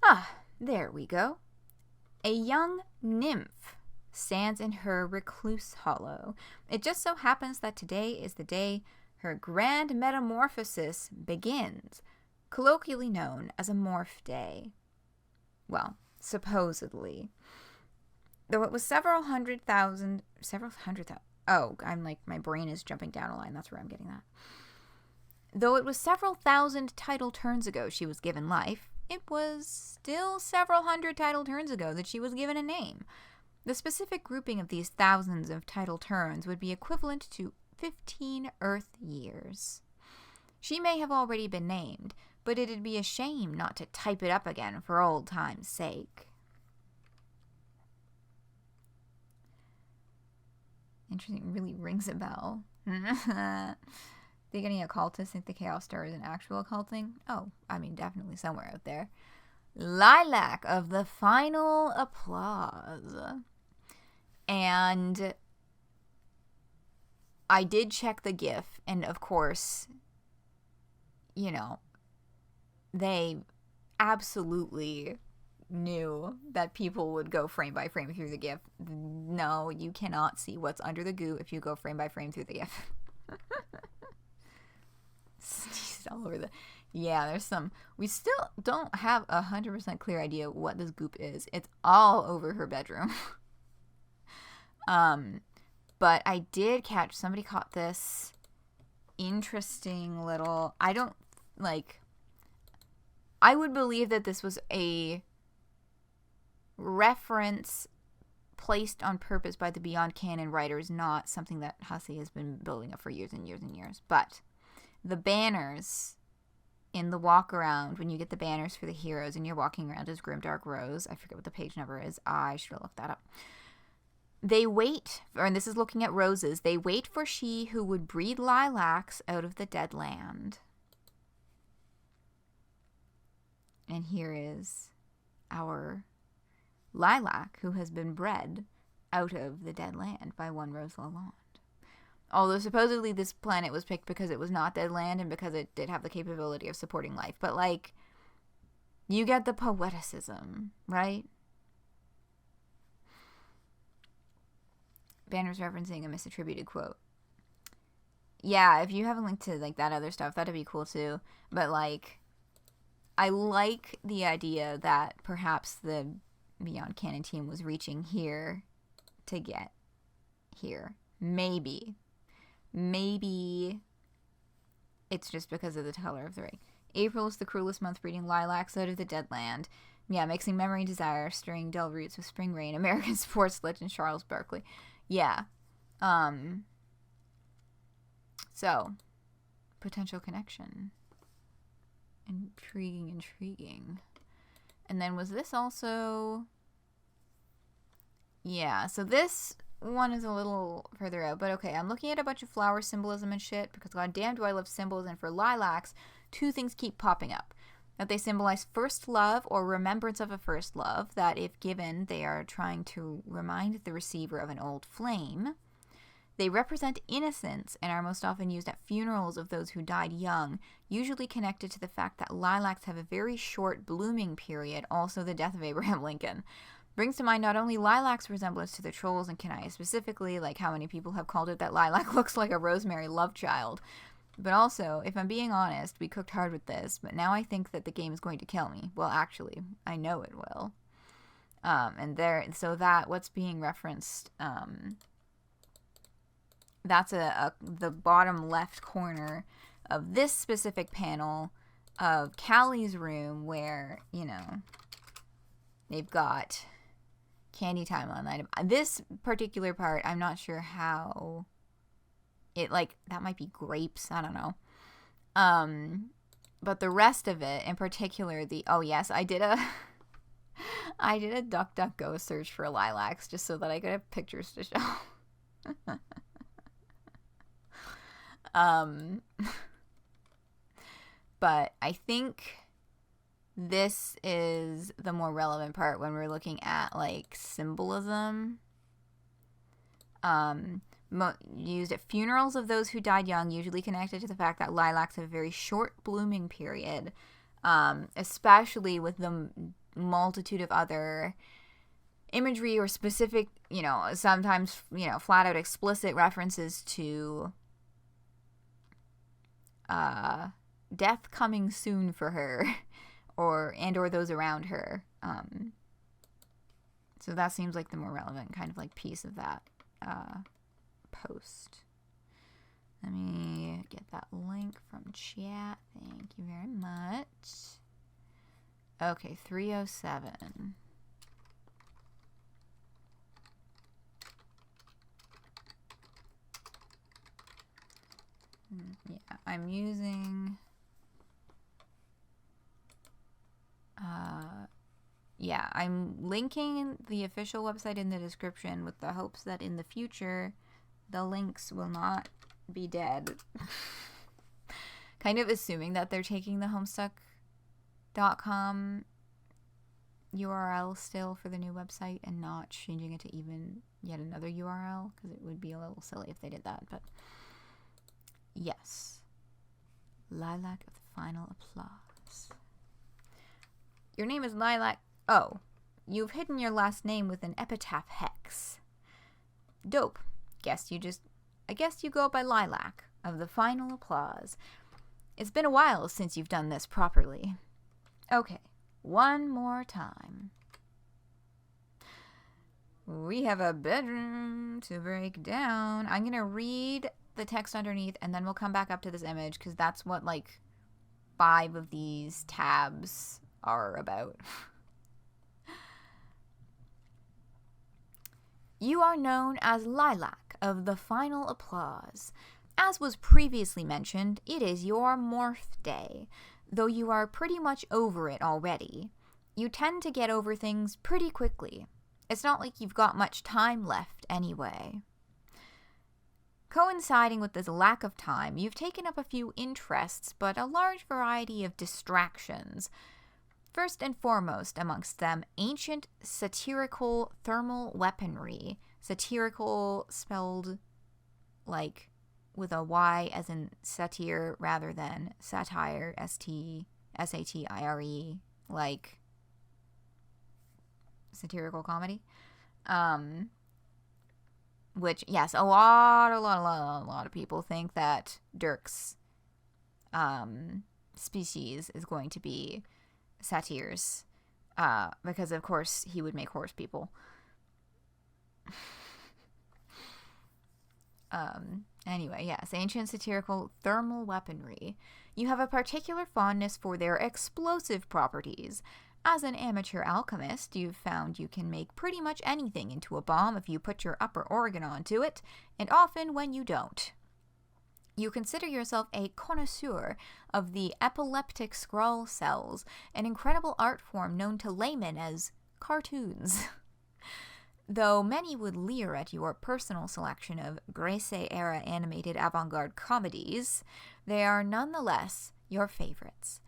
Ah, there we go. A young nymph stands in her recluse hollow. It just so happens that today is the day her grand metamorphosis begins, colloquially known as a morph day. Well, supposedly. Though it was several hundred thousand, oh, I'm like, my brain is jumping down a line, that's where I'm getting that. Though it was several thousand tidal turns ago she was given life, it was still several hundred tidal turns ago that she was given a name. The specific grouping of these thousands of tidal turns would be equivalent to 15 Earth years. She may have already been named, but it'd be a shame not to type it up again for old time's sake. Interesting, really rings a bell. Think any occultists think the Chaos Star is an actual occult thing? Oh, I mean, definitely somewhere out there. Ly'lac of the final applause. And I did check the GIF, and of course, you know, they absolutely knew that people would go frame by frame through the GIF. No, you cannot see what's under the goo if you go frame by frame through the GIF. All over the, yeah, there's some, we still don't have 100% clear idea what this goop is. It's all over her bedroom. But I did catch, somebody caught this interesting little, I would believe that this was a reference placed on purpose by the Beyond Canon writers, not something that Hussey has been building up for years and years and years. But the banners in the walk around, when you get the banners for the heroes and you're walking around as Grimdark Rose, I forget what the page number is, I should have looked that up. They wait, and this is looking at roses, they wait for she who would breed lilacs out of the dead land. And here is our lilac who has been bred out of the dead land by one Rose Lalonde. Although supposedly this planet was picked because it was not dead land and because it did have the capability of supporting life. But, like, you get the poeticism, right? Banner's referencing a misattributed quote. Yeah, if you have a link to, like, that other stuff, that'd be cool too. But, like, I like the idea that perhaps the Beyond Canon team was reaching here to get here. Maybe it's just because of the color of the ring. April is the cruelest month breeding lilacs out of the dead land. Yeah, mixing memory and desire, stirring dull roots with spring rain. American sports legend Charles Barkley. Yeah. So, potential connection. Intriguing. And then was this also... Yeah, so this one is a little further out. But okay, I'm looking at a bunch of flower symbolism and shit because goddamn do I love symbols. And for lilacs, two things keep popping up. That they symbolize first love or remembrance of a first love. That if given, they are trying to remind the receiver of an old flame. They represent innocence and are most often used at funerals of those who died young, usually connected to the fact that lilacs have a very short blooming period, also the death of Abraham Lincoln. Brings to mind not only lilac's resemblance to the trolls and Kanaya specifically, like how many people have called it that lilac looks like a rosemary love child, but also, if I'm being honest, we cooked hard with this, but now I think that the game is going to kill me. Well, actually, I know it will. So what's being referenced, that's the bottom left corner of this specific panel of Callie's room where, you know, they've got candy time on item. This particular part, I'm not sure how it, like, that might be grapes, I don't know. But the rest of it, in particular, oh yes, I did a DuckDuckGo search for lilacs just so that I could have pictures to show. But I think this is the more relevant part when we're looking at, like, symbolism. Used at funerals of those who died young, usually connected to the fact that lilacs have a very short blooming period, especially with the multitude of other imagery or specific, you know, sometimes, you know, flat out explicit references to death coming soon for her or those around her. So that seems like the more relevant kind of like piece of that post. Let me get that link from chat. Thank you very much. Okay, 307. Yeah, I'm using yeah, I'm linking the official website in the description with the hopes that in the future the links will not be dead. Kind of assuming that they're taking the Homestuck.com URL still for the new website and not changing it to even yet another URL, because it would be a little silly if they did that. But yes, Ly'lac of the final applause. Your name is Ly'lac. Oh, you've hidden your last name with an epitaph hex. Dope. I guess you go by Ly'lac of the final applause. It's been a while since you've done this properly. Okay, one more time. We have a bedroom to break down. I'm going to read the text underneath and then we'll come back up to this image because that's what like 5 of these tabs are about. You are known as Ly'lac of the final applause. As was previously mentioned, it is your morph day, though you are pretty much over it already. You tend to get over things pretty quickly. It's not like you've got much time left anyway. Coinciding with this lack of time, you've taken up a few interests, but a large variety of distractions. First and foremost amongst them, ancient satirical thermal weaponry. Satirical spelled like with a Y as in satyr rather than satire, S-T-S-A-T-I-R-E, like satirical comedy. Which, yes, a lot of people think that Dirk's species is going to be satyrs, because of course he would make horse people. Anyway, yes, ancient satirical thermal weaponry. You have a particular fondness for their explosive properties. As an amateur alchemist, you've found you can make pretty much anything into a bomb if you put your upper organ onto it, and often when you don't. You consider yourself a connoisseur of the epileptic scroll cells, an incredible art form known to laymen as cartoons. Though many would leer at your personal selection of Gracie-era animated avant-garde comedies, they are nonetheless your favorites.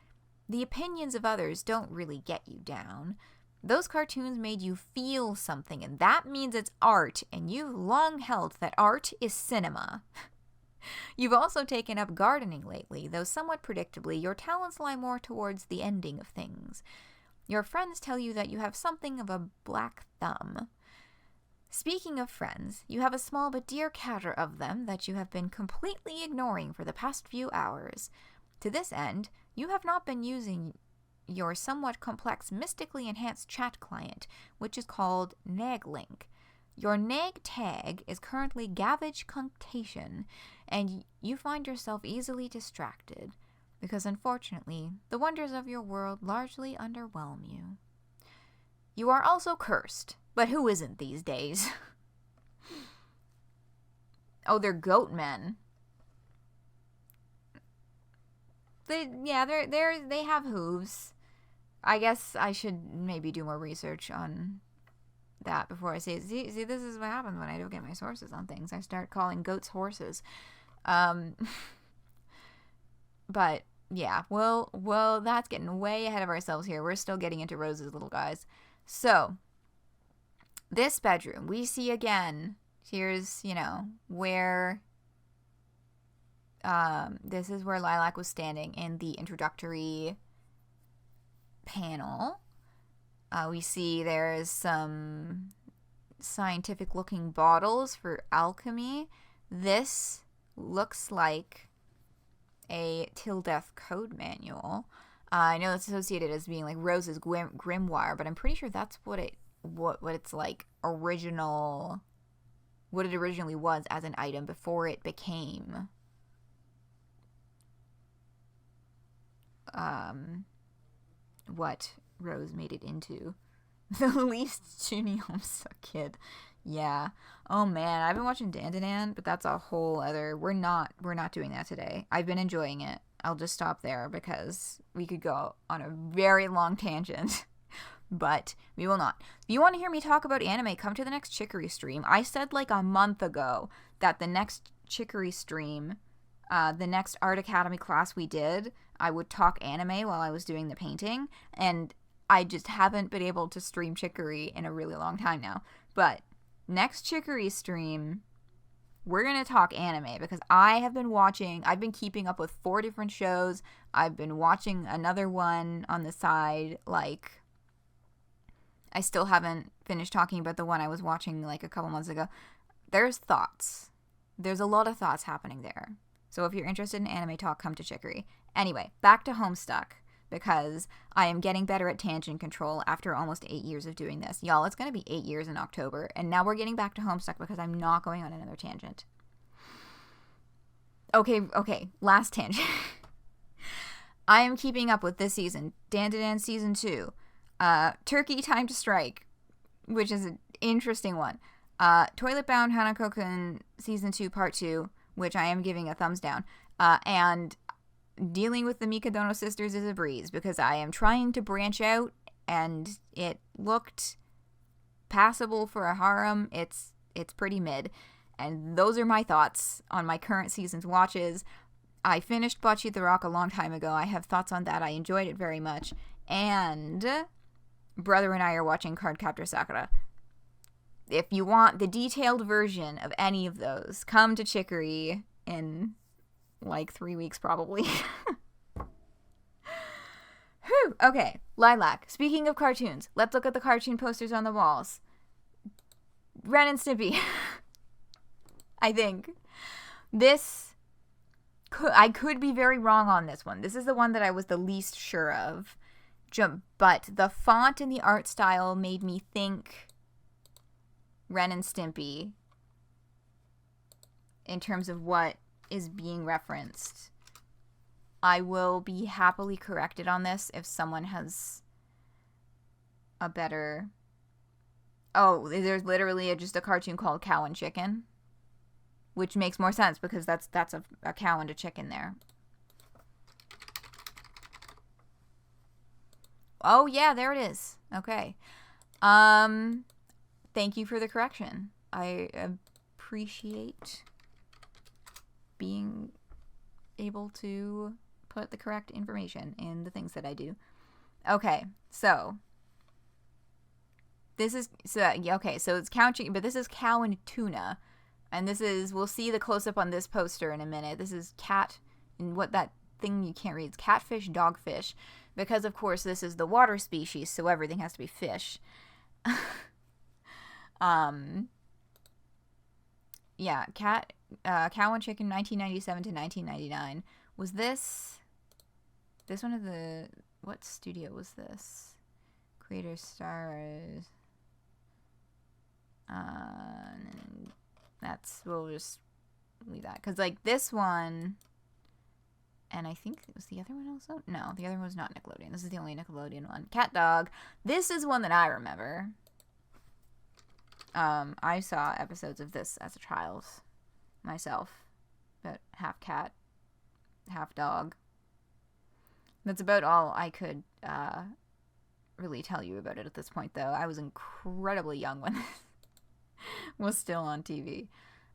The opinions of others don't really get you down. Those cartoons made you feel something, and that means it's art, and you've long held that art is cinema. You've also taken up gardening lately, though somewhat predictably, your talents lie more towards the ending of things. Your friends tell you that you have something of a black thumb. Speaking of friends, you have a small but dear catter of them that you have been completely ignoring for the past few hours. To this end, you have not been using your somewhat complex mystically enhanced chat client, which is called Naglink. Your nag tag is currently Gavage Cunctation, and you find yourself easily distracted, because unfortunately, the wonders of your world largely underwhelm you. You are also cursed, but who isn't these days? Oh, they're goat men. They have hooves. I guess I should maybe do more research on that before I say it. See, this is what happens when I don't get my sources on things. I start calling goats horses. But yeah, well, that's getting way ahead of ourselves here. We're still getting into Rose's little guys. So, this bedroom, we see again, here's, where, this is where Ly'lac was standing in the introductory panel. We see there's some scientific-looking bottles for alchemy. This looks like a Till Death code manual. I know it's associated as being like Rose's grimoire, but I'm pretty sure that's what it's like what it originally was as an item before it became what Rose made it into. The least Junie Homestuck kid. Yeah. Oh man, I've been watching Dan, but that's a whole other. We're not doing that today. I've been enjoying it. I'll just stop there because we could go on a very long tangent. But we will not. If you want to hear me talk about anime, come to the next Chicory stream. I said like a month ago that the next Chicory stream, the next Art Academy class we did, I would talk anime while I was doing the painting, and I just haven't been able to stream Chicory in a really long time now. But next Chicory stream, we're going to talk anime because I've been keeping up with 4 different shows. I've been watching another one on the side, like, I still haven't finished talking about the one I was watching like a couple months ago. There's thoughts. There's a lot of thoughts happening there. So if you're interested in anime talk, come to Chicory. Anyway, back to Homestuck, because I am getting better at tangent control after almost 8 years of doing this. Y'all, it's going to be 8 years in October, and now we're getting back to Homestuck because I'm not going on another tangent. Okay, last tangent. I am keeping up with this season. Dan Season 2. Turkey Time to Strike, which is an interesting one. Toilet Bound Hanako-kun Season 2 Part 2, which I am giving a thumbs down. And dealing with the Mikadono sisters is a breeze because I am trying to branch out and it looked passable for a harem. It's it's pretty mid. And those are my thoughts on my current season's watches. I finished Bocce the Rock a long time ago. I have thoughts on that. I enjoyed it very much. And brother and I are watching Cardcaptor Sakura. If you want the detailed version of any of those, come to Chicory in like 3 weeks probably. Whew, okay, Ly'lac. Speaking of cartoons, let's look at the cartoon posters on the walls. Ren and Stimpy. I think. I could be very wrong on this one. This is the one that I was the least sure of. But the font and the art style made me think Ren and Stimpy in terms of what is being referenced. I will be happily corrected on this if someone has a better... Oh, there's literally just a cartoon called Cow and Chicken, which makes more sense because that's a cow and a chicken there. Oh yeah, there it is. Okay. Thank you for the correction. I appreciate being able to put the correct information in the things that I do. Okay, so this is so it's cow and chicken, but this is cow and tuna, and this is, we'll see the close up on this poster in a minute. This is cat, and what that thing you can't read, it's catfish, dogfish, because of course this is the water species, so everything has to be fish. Yeah, cow and chicken, 1997 to 1999. Was this one of the, what studio was this? Creator stars. We'll just leave that. Because, like, this one, and I think it was the other one also? No, the other one was not Nickelodeon. This is the only Nickelodeon one. Cat Dog. This is one that I remember. I saw episodes of this as a child myself, but half cat, half dog. That's about all I could really tell you about it at this point, though. I was incredibly young when this was still on TV.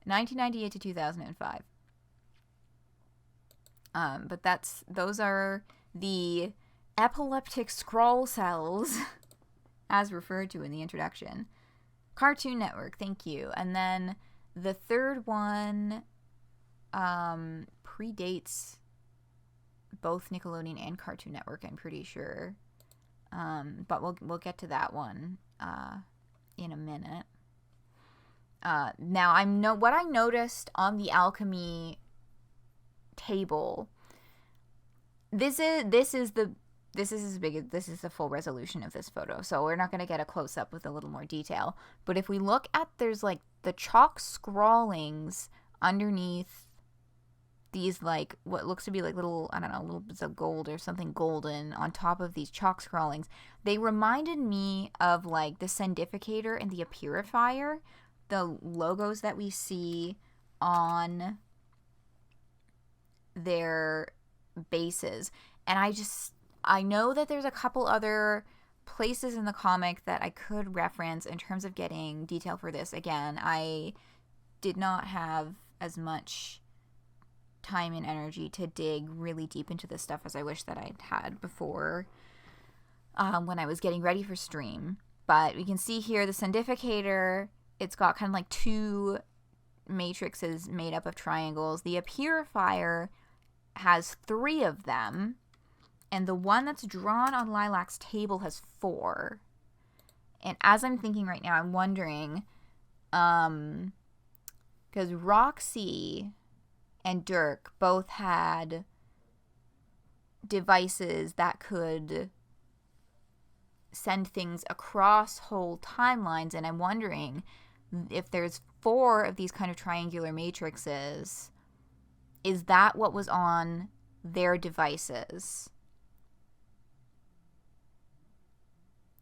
1998 to 2005. But those are the epileptic scroll cells, as referred to in the introduction. Cartoon Network, thank you. And then the third one predates both Nickelodeon and Cartoon Network, I'm pretty sure. But we'll get to that one in a minute. Now what I noticed on the alchemy table. This is the full resolution of this photo, so we're not going to get a close-up with a little more detail. But if we look at, there's like the chalk scrawlings underneath these, like what looks to be like little, I don't know, little bits of gold or something golden on top of these chalk scrawlings. They reminded me of like the Sendificator and the Purifier, the logos that we see on their bases. And I know that there's a couple other places in the comic that I could reference in terms of getting detail for this. Again, I did not have as much time and energy to dig really deep into this stuff as I wish that I'd had before when I was getting ready for stream. But we can see here the Sendificator, it's got kind of like two matrices made up of triangles. The Purifier has 3 of them. And the one that's drawn on Ly'lac's table has 4. And as I'm thinking right now, I'm wondering, because Roxy and Dirk both had devices that could send things across whole timelines, and I'm wondering if there's 4 of these kind of triangular matrices, is that what was on their devices?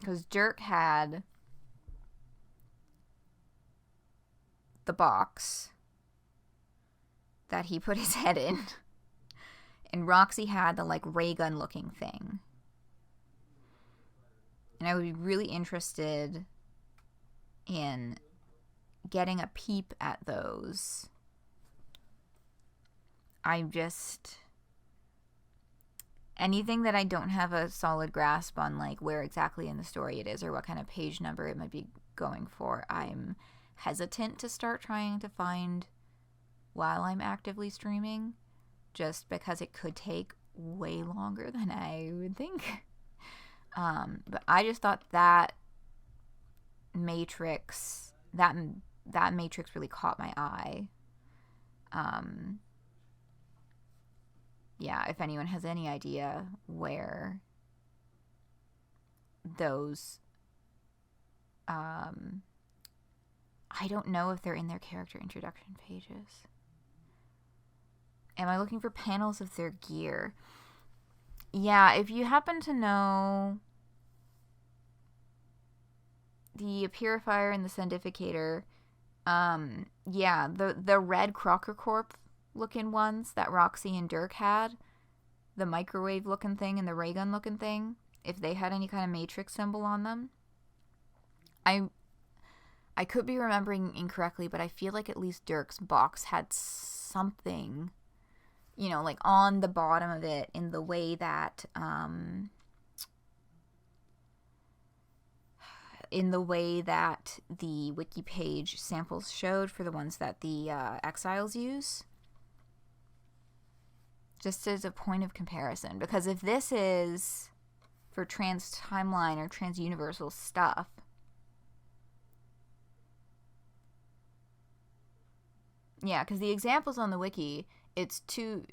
Because Dirk had the box that he put his head in, and Roxy had the like ray gun looking thing. And I would be really interested in getting a peep at those. Anything that I don't have a solid grasp on, like where exactly in the story it is or what kind of page number it might be going for, I'm hesitant to start trying to find while I'm actively streaming, just because it could take way longer than I would think. But I just thought that matrix really caught my eye. Yeah, if anyone has any idea where those, I don't know if they're in their character introduction pages. Am I looking for panels of their gear? Yeah, if you happen to know the Purifier and the Sandificator, yeah, the red Crocker Corp looking ones that Roxy and Dirk had, the microwave looking thing and the ray gun looking thing, if they had any kind of matrix symbol on them. I could be remembering incorrectly, but I feel like at least Dirk's box had something, you know, like on the bottom of it in the way that the wiki page samples showed for the ones that the exiles use. Just as a point of comparison. Because if this is for trans-timeline or trans-universal stuff, yeah, because the examples on the wiki, it's two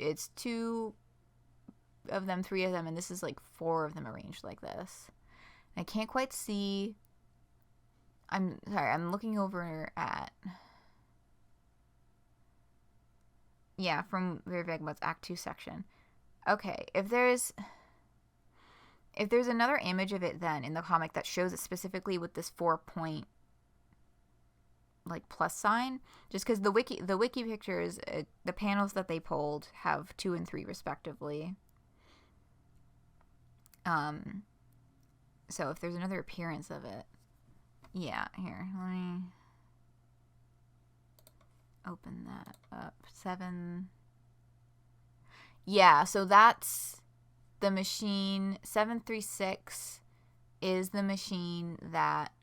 of them, 3 of them, and this is like 4 of them arranged like this. I can't quite see. I'm sorry, I'm looking over at, yeah, from Very Vagabond's Act 2 section. Okay, if there's another image of it then in the comic that shows it specifically with this 4-point like plus sign, just because the wiki pictures, the panels that they pulled have 2 and 3 respectively. So if there's another appearance of it, yeah, here, let me open that up. 7. Yeah, so that's the machine. 736 is the machine that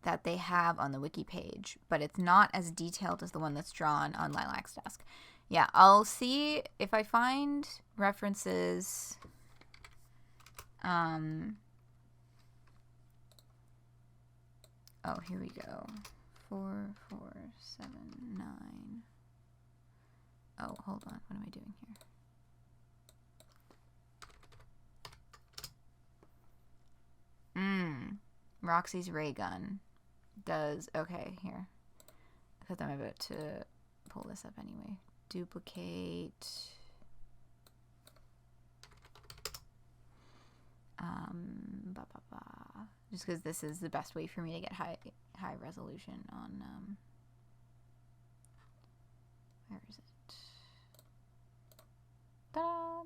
that they have on the wiki page, but it's not as detailed as the one that's drawn on Ly'lac's desk. Yeah, I'll see if I find references. Oh, here we go. 4, 4, 7, 9. Oh, hold on. What am I doing here? Roxy's ray gun does. Okay, here. Because I'm about to pull this up anyway. Duplicate. Just because this is the best way for me to get high resolution on, where is it? Ta-da!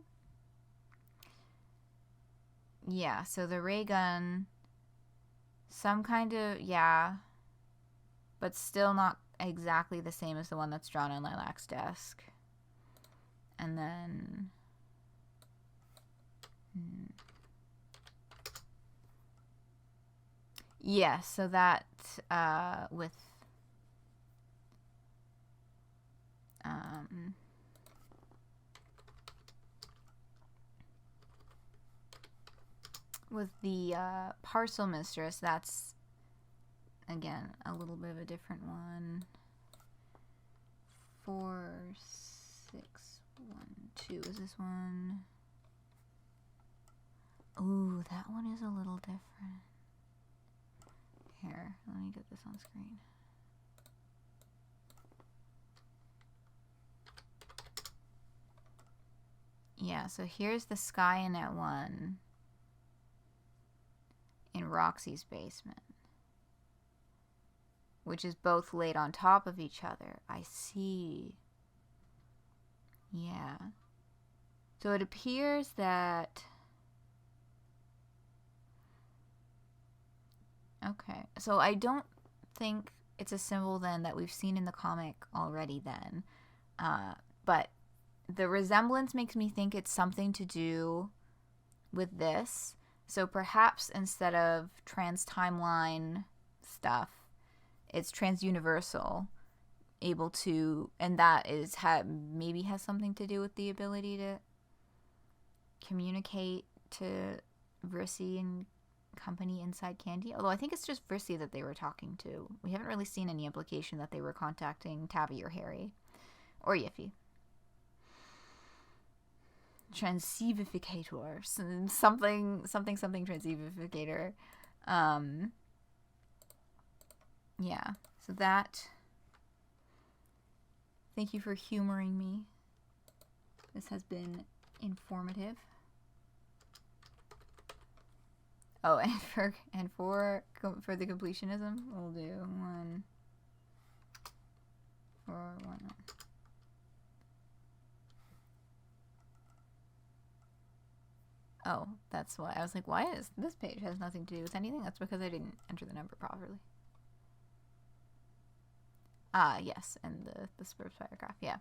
Yeah, so the ray gun, some kind of, yeah, but still not exactly the same as the one that's drawn on Ly'lac's desk. And then, yeah, so that, with the parcel mistress, that's, again, a little bit of a different one. 4, 6, 1, 2 is this one. Ooh, that one is a little different. Here, let me get this on screen. Yeah, so here's the Skynet one in Roxy's basement, which is both laid on top of each other. I see. Yeah. So it appears that Okay. So I don't think it's a symbol then that we've seen in the comic already then. But the resemblance makes me think it's something to do with this. So perhaps instead of trans-timeline stuff, it's trans-universal, able to, and that is maybe has something to do with the ability to communicate to Vrissy and company inside Candy. Although I think it's just Vrissy that they were talking to. We haven't really seen any implication that they were contacting Tabby or Harry or Yiffy. Transcevificator, something transcevificator. Yeah, so that, thank you for humoring me. This has been informative. Oh, and for the completionism, we'll do 1 for 1. Oh, that's why. I was like, why is this page has nothing to do with anything? That's because I didn't enter the number properly. Yes, and the Spurs paragraph, yeah.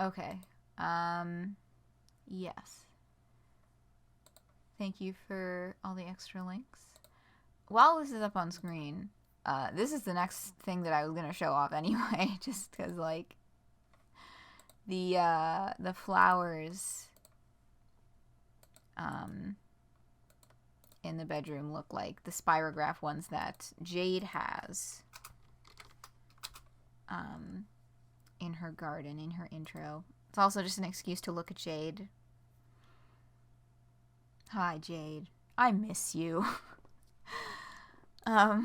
Okay. Yes. Thank you for all the extra links. While this is up on screen, this is the next thing that I was gonna show off anyway, just because, like, the flowers in the bedroom look like the spirograph ones that Jade has in her garden, in her intro. It's also just an excuse to look at Jade. Hi, Jade. I miss you. Yeah.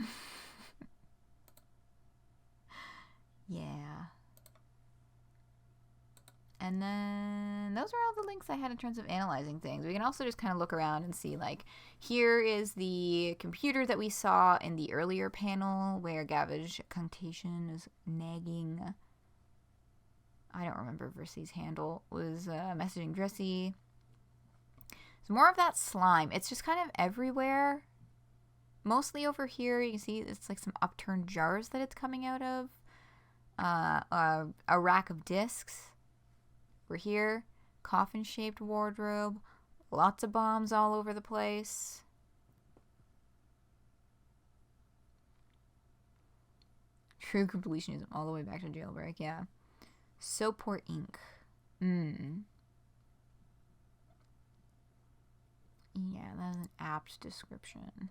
And then those are all the links I had in terms of analyzing things. We can also just kind of look around and see, like, here is the computer that we saw in the earlier panel where Gavage Contation is nagging. I don't remember Vrissy's handle. Was messaging Drissy. So more of that slime. It's just kind of everywhere. Mostly over here. You can see it's like some upturned jars that it's coming out of. A rack of discs. We're here. Coffin-shaped wardrobe. Lots of bombs all over the place. True completionism all the way back to jailbreak, yeah. Soap or ink? Yeah, that's an apt description.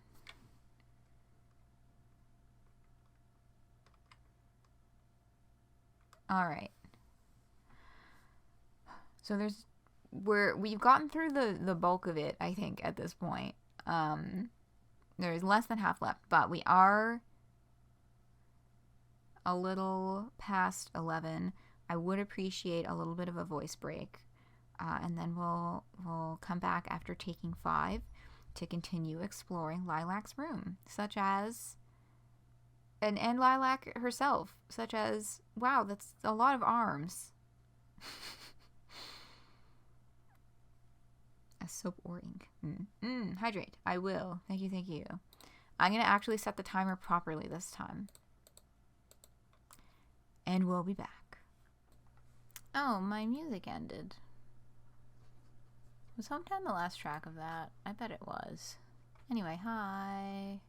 Alright. So we've gotten through the bulk of it, I think, at this point. There's less than half left, but we are a little past 11. I would appreciate a little bit of a voice break. And then we'll come back after taking 5 to continue exploring Ly'lac's room, such as, and Ly'lac herself, such as, wow, that's a lot of arms. A soap or ink. Hydrate. I will. Thank you. I'm going to actually set the timer properly this time. And we'll be back. Oh, my music ended. Was Hometown the last track of that? I bet it was. Anyway, hi.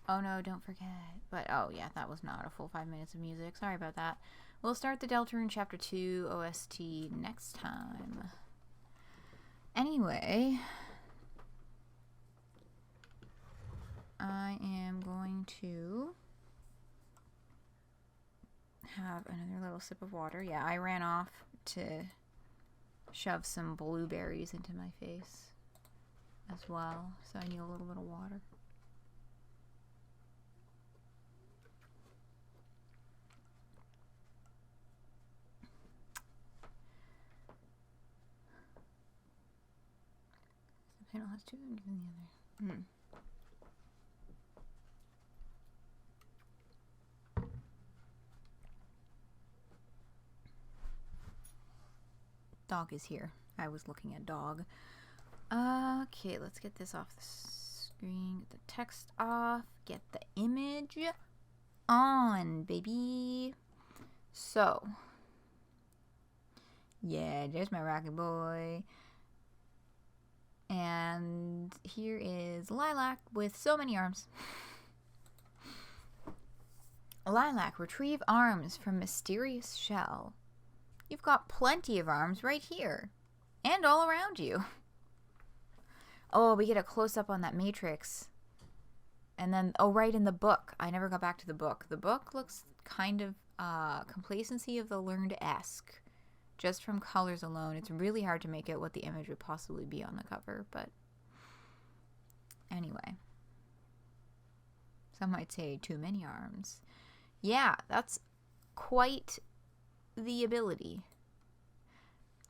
Oh no, don't forget. But, oh yeah, that was not a full 5 minutes of music. Sorry about that. We'll start the Deltarune Chapter 2 OST next time. Anyway, I am going to have another little sip of water. Yeah, I ran off to shove some blueberries into my face as well, so I need a little bit of water. The panel has 2 and given the other. Dog is here. I was looking at dog. Okay, let's get this off the screen, get the text off, get the image on, baby. So, yeah, there's my rocket boy. And here is Ly'lac with so many arms. Ly'lac, retrieve arms from mysterious shell. You've got plenty of arms right here. And all around you. Oh, we get a close-up on that matrix. And then, oh, right in the book. I never got back to the book. The book looks kind of Complacency of the Learned-esque. Just from colors alone. It's really hard to make out what the image would possibly be on the cover, but anyway. Some might say too many arms. Yeah, that's quite the ability.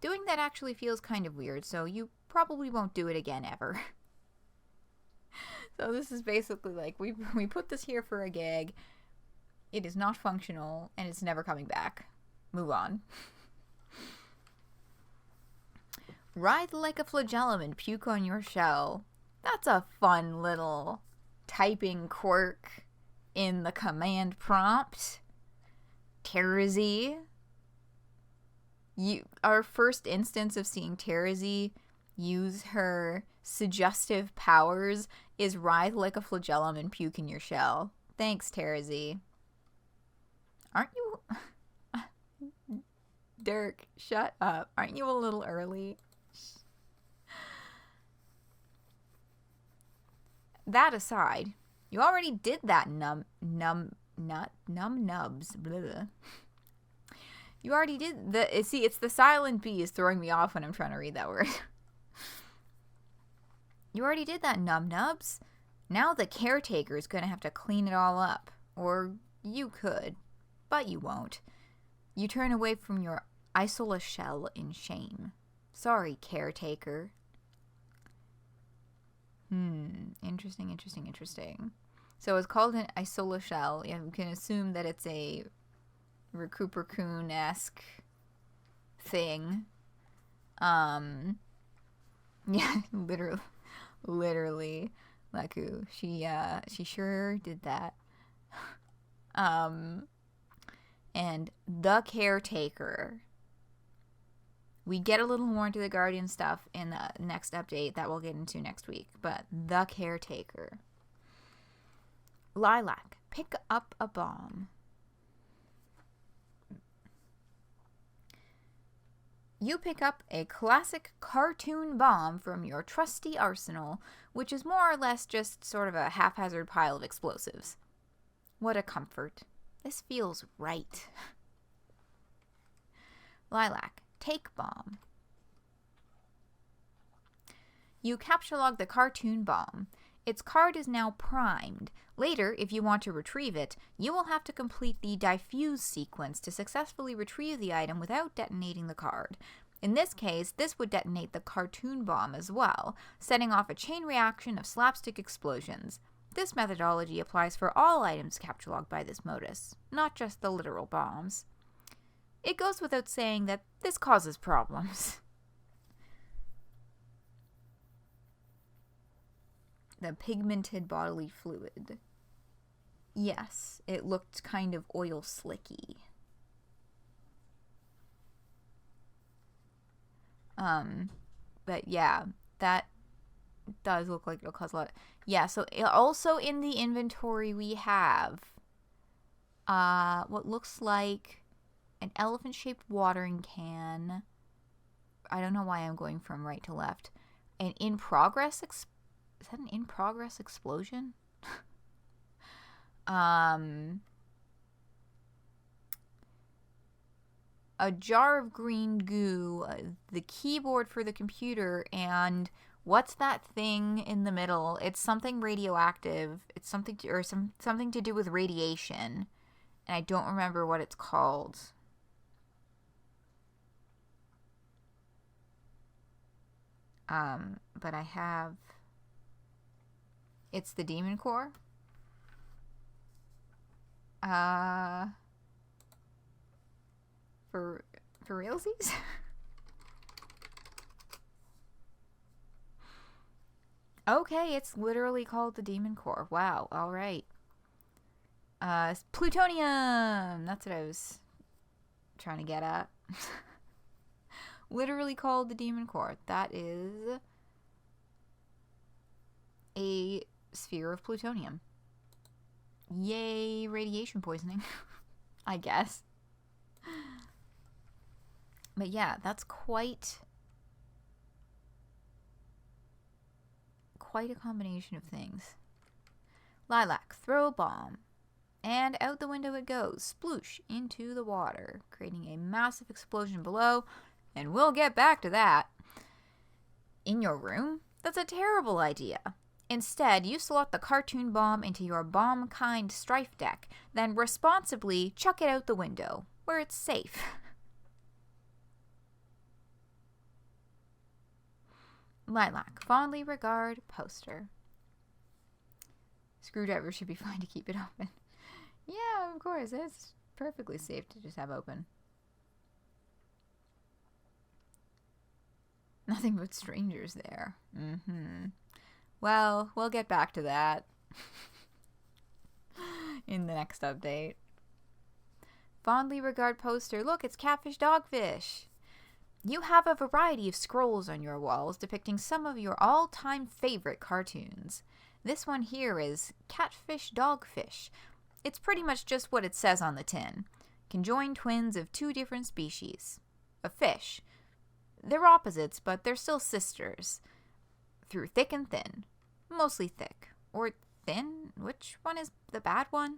Doing that actually feels kind of weird, so you probably won't do it again ever. So this is basically like, we put this here for a gag. It is not functional, and it's never coming back. Move on. Writhe like a flagellum and puke on your shell. That's a fun little typing quirk in the command prompt. Terrazy. Our first instance of seeing Terrazy use her suggestive powers is writhe like a flagellum and puke in your shell. Thanks, Terrazy. Aren't you... Dirk, shut up. Aren't you a little early? That aside, you already did that nubs. Blah. You already did the, see, it's the silent B is throwing me off when I'm trying to read that word. You already did that nubs. Now the caretaker is going to have to clean it all up. Or you could, but you won't. You turn away from your isola shell in shame. Sorry, caretaker. Interesting. So it's called an isola shell. You can assume that it's a Raccoon-esque thing. Yeah, literally. Laku. She sure did that. And the caretaker. We get a little more into the Guardian stuff in the next update that we'll get into next week. But the caretaker. Ly'lac, pick up a bomb. You pick up a classic cartoon bomb from your trusty arsenal, which is more or less just sort of a haphazard pile of explosives. What a comfort. This feels right. Ly'lac, take bomb. You capture log the cartoon bomb. Its card is now primed. Later, if you want to retrieve it, you will have to complete the diffuse sequence to successfully retrieve the item without detonating the card. In this case, this would detonate the cartoon bomb as well, setting off a chain reaction of slapstick explosions. This methodology applies for all items capture logged by this modus, not just the literal bombs. It goes without saying that this causes problems. The pigmented bodily fluid. Yes, it looked kind of oil slicky. But yeah, that does look like it'll cause a lot. Yeah, so also in the inventory we have what looks like an elephant-shaped watering can. I don't know why I'm going from right to left. An in-progress is that an in-progress explosion? A jar of green goo, the keyboard for the computer, and what's that thing in the middle? It's something radioactive. It's something to, something to do with radiation, and I don't remember what it's called. But I have. It's the Demon Core. For realsies? Okay, it's literally called the Demon Core. Wow, alright. Plutonium! That's what I was trying to get at. Literally called the Demon Core. That is a sphere of plutonium. Yay, radiation poisoning. I guess. But yeah, that's quite a combination of things. Ly'lac, throw a bomb. And out the window it goes, sploosh, into the water, creating a massive explosion below, and we'll get back to that. In your room? That's a terrible idea. Instead, you slot the cartoon bomb into your bomb-kind strife deck, then responsibly chuck it out the window, where it's safe. Ly'lac, fondly regard poster. Screwdriver should be fine to keep it open. Yeah, of course, it's perfectly safe to just have open. Nothing but strangers there. Well, we'll get back to that in the next update. Fondly regard poster. Look, it's Catfish Dogfish. You have a variety of scrolls on your walls depicting some of your all-time favorite cartoons. This one here is Catfish Dogfish. It's pretty much just what it says on the tin. Conjoined twins of two different species. A fish. They're opposites, but they're still sisters. Through thick and thin. Mostly thick. Or thin? Which one is the bad one?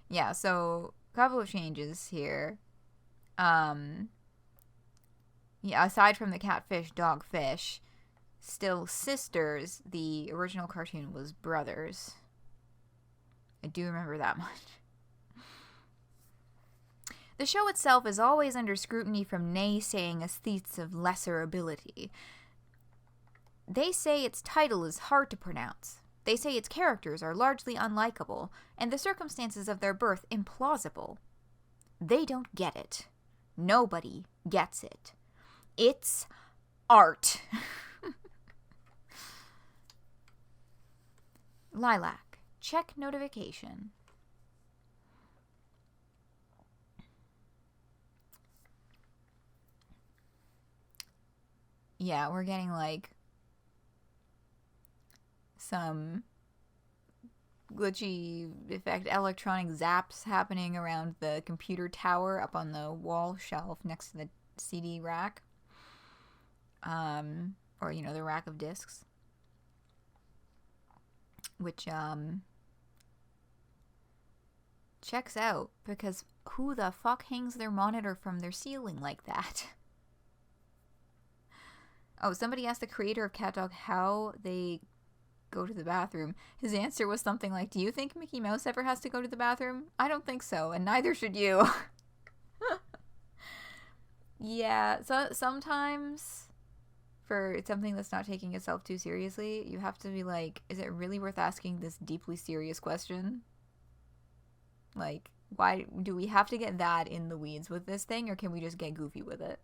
Yeah, so a couple of changes here. Yeah, aside from the catfish, dogfish, still sisters. The original cartoon was brothers. I do remember that much. The show itself is always under scrutiny from naysaying aesthetes of lesser ability. They say its title is hard to pronounce. They say its characters are largely unlikable, and the circumstances of their birth implausible. They don't get it. Nobody gets it. It's art. Ly'lac, check notification. Yeah, we're getting like some glitchy effect electronic zaps happening around the computer tower up on the wall shelf next to the CD rack. Or, you know, the rack of discs. Which, checks out, because who the fuck hangs their monitor from their ceiling like that? Oh, somebody asked the creator of CatDog how they go to the bathroom. His answer was something like, do you think Mickey Mouse ever has to go to the bathroom? I don't think so, and neither should you. Yeah, so sometimes for something that's not taking itself too seriously, you have to be like, is it really worth asking this deeply serious question? Like, why do we have to get that in the weeds with this thing, or can we just get goofy with it?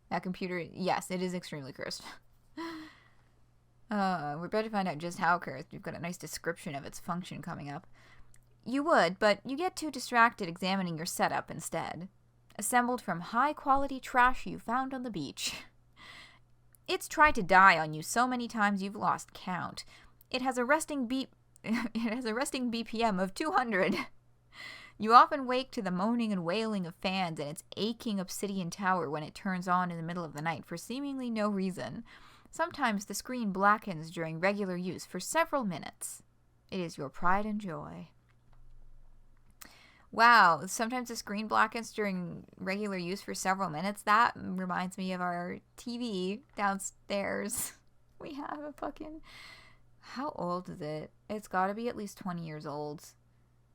That computer, yes, it is extremely cursed. We're about to find out just how cursed. We've got a nice description of its function coming up. You would, but you get too distracted examining your setup instead. Assembled from high-quality trash you found on the beach. It's tried to die on you so many times you've lost count. It has a resting BPM of 200. You often wake to the moaning and wailing of fans and its aching obsidian tower when it turns on in the middle of the night for seemingly no reason. Sometimes the screen blackens during regular use for several minutes. It is your pride and joy. Wow, sometimes the screen blackens during regular use for several minutes. That reminds me of our TV downstairs. We have a fucking... How old is it? It's gotta be at least 20 years old.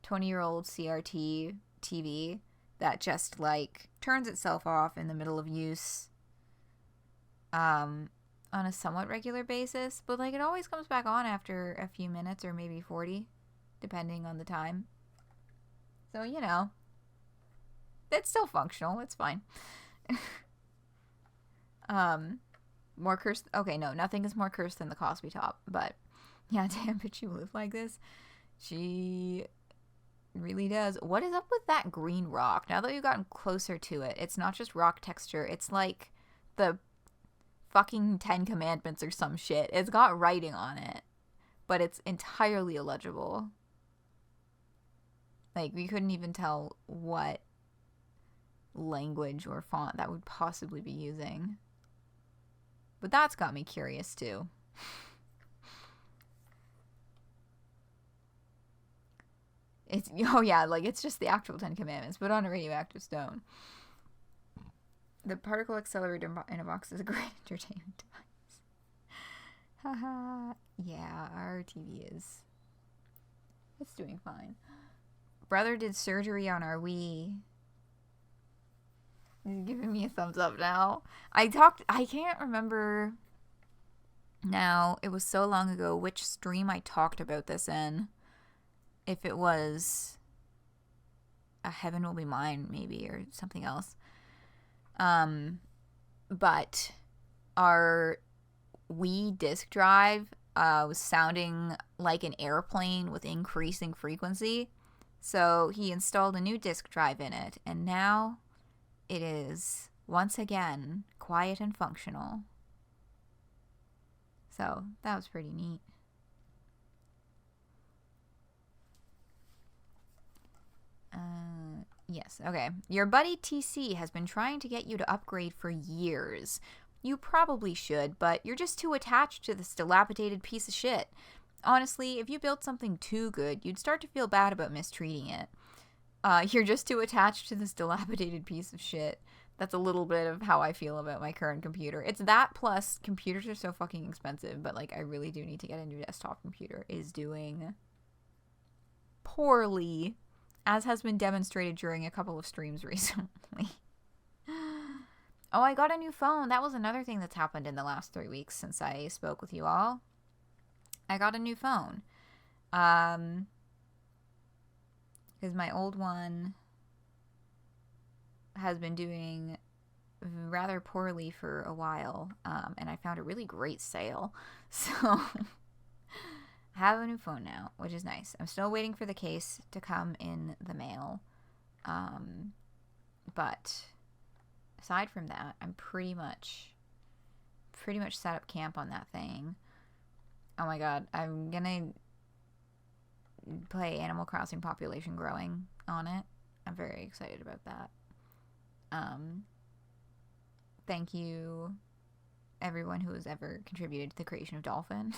20-year-old CRT TV that just, like, turns itself off in the middle of use on a somewhat regular basis. But, like, it always comes back on after a few minutes or maybe 40, depending on the time. So, you know, it's still functional. It's fine. More cursed. Okay, no, nothing is more cursed than the Cosby top. But yeah, damn, bitch, you live like this. She really does. What is up with that green rock? Now that we've gotten closer to it, it's not just rock texture. It's like the fucking 10 Commandments or some shit. It's got writing on it, but it's entirely illegible. Like, we couldn't even tell what language or font that would possibly be using. But that's got me curious too. It's, oh yeah, like it's just the actual 10 Commandments, but on a radioactive stone. The particle accelerator in a box is a great entertainment device. Haha. Yeah, our TV is... it's doing fine. Brother did surgery on our Wii. He's giving me a thumbs up now. I can't remember now. It was so long ago which stream I talked about this in. If it was A Heaven Will Be Mine, maybe, or something else. But our Wii disk drive was sounding like an airplane with increasing frequency. So he installed a new disk drive in it, and now it is once again quiet and functional. So that was pretty neat. Yes, okay. Your buddy TC has been trying to get you to upgrade for years. You probably should, but you're just too attached to this dilapidated piece of shit. Honestly, if you built something too good, you'd start to feel bad about mistreating it. You're just too attached to this dilapidated piece of shit. That's a little bit of how I feel about my current computer. It's that plus computers are so fucking expensive, but like I really do need to get a new desktop computer. Is doing poorly, as has been demonstrated during a couple of streams recently. Oh, I got a new phone. That was another thing that's happened in the last 3 weeks since I spoke with you all. I got a new phone. Because my old one has been doing rather poorly for a while. And I found a really great sale. So I have a new phone now, which is nice. I'm still waiting for the case to come in the mail. But aside from that, I'm pretty much set up camp on that thing. Oh my god, I'm gonna play Animal Crossing Population Growing on it. I'm very excited about that. Thank you, everyone who has ever contributed to the creation of Dolphin,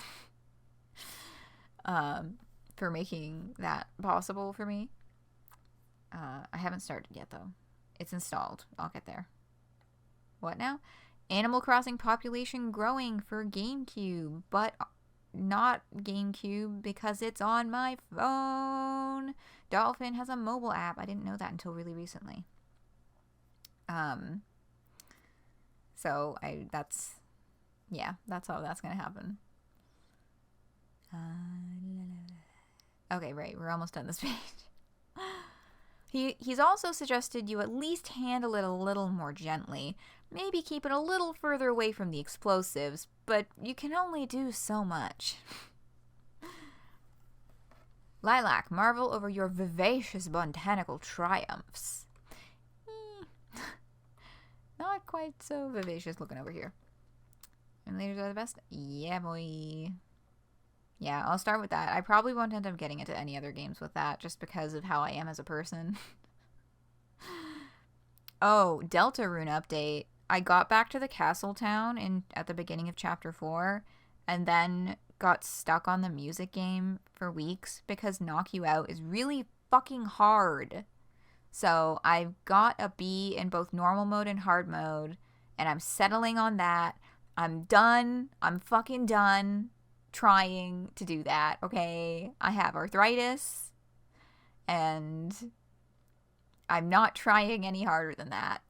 for making that possible for me. I haven't started yet, though. It's installed. I'll get there. What now? Animal Crossing Population Growing for GameCube, but not GameCube because it's on my phone. Dolphin has a mobile app. I didn't know that until really recently. So that's how that's gonna happen. Okay, right, we're almost done this page. He's also suggested you at least handle it a little more gently. Maybe keep it a little further away from the explosives, but you can only do so much. Ly'lac, marvel over your vivacious botanical triumphs. Not quite so vivacious looking over here. And lasers are the best? Yeah, boy. Yeah, I'll start with that. I probably won't end up getting into any other games with that just because of how I am as a person. Oh, Delta Rune update. I got back to the castle town at the beginning of chapter 4 and then got stuck on the music game for weeks because Knock You Out is really fucking hard. So I've got a B in both normal mode and hard mode, and I'm settling on that. I'm done. I'm fucking done trying to do that, okay? I have arthritis, and I'm not trying any harder than that.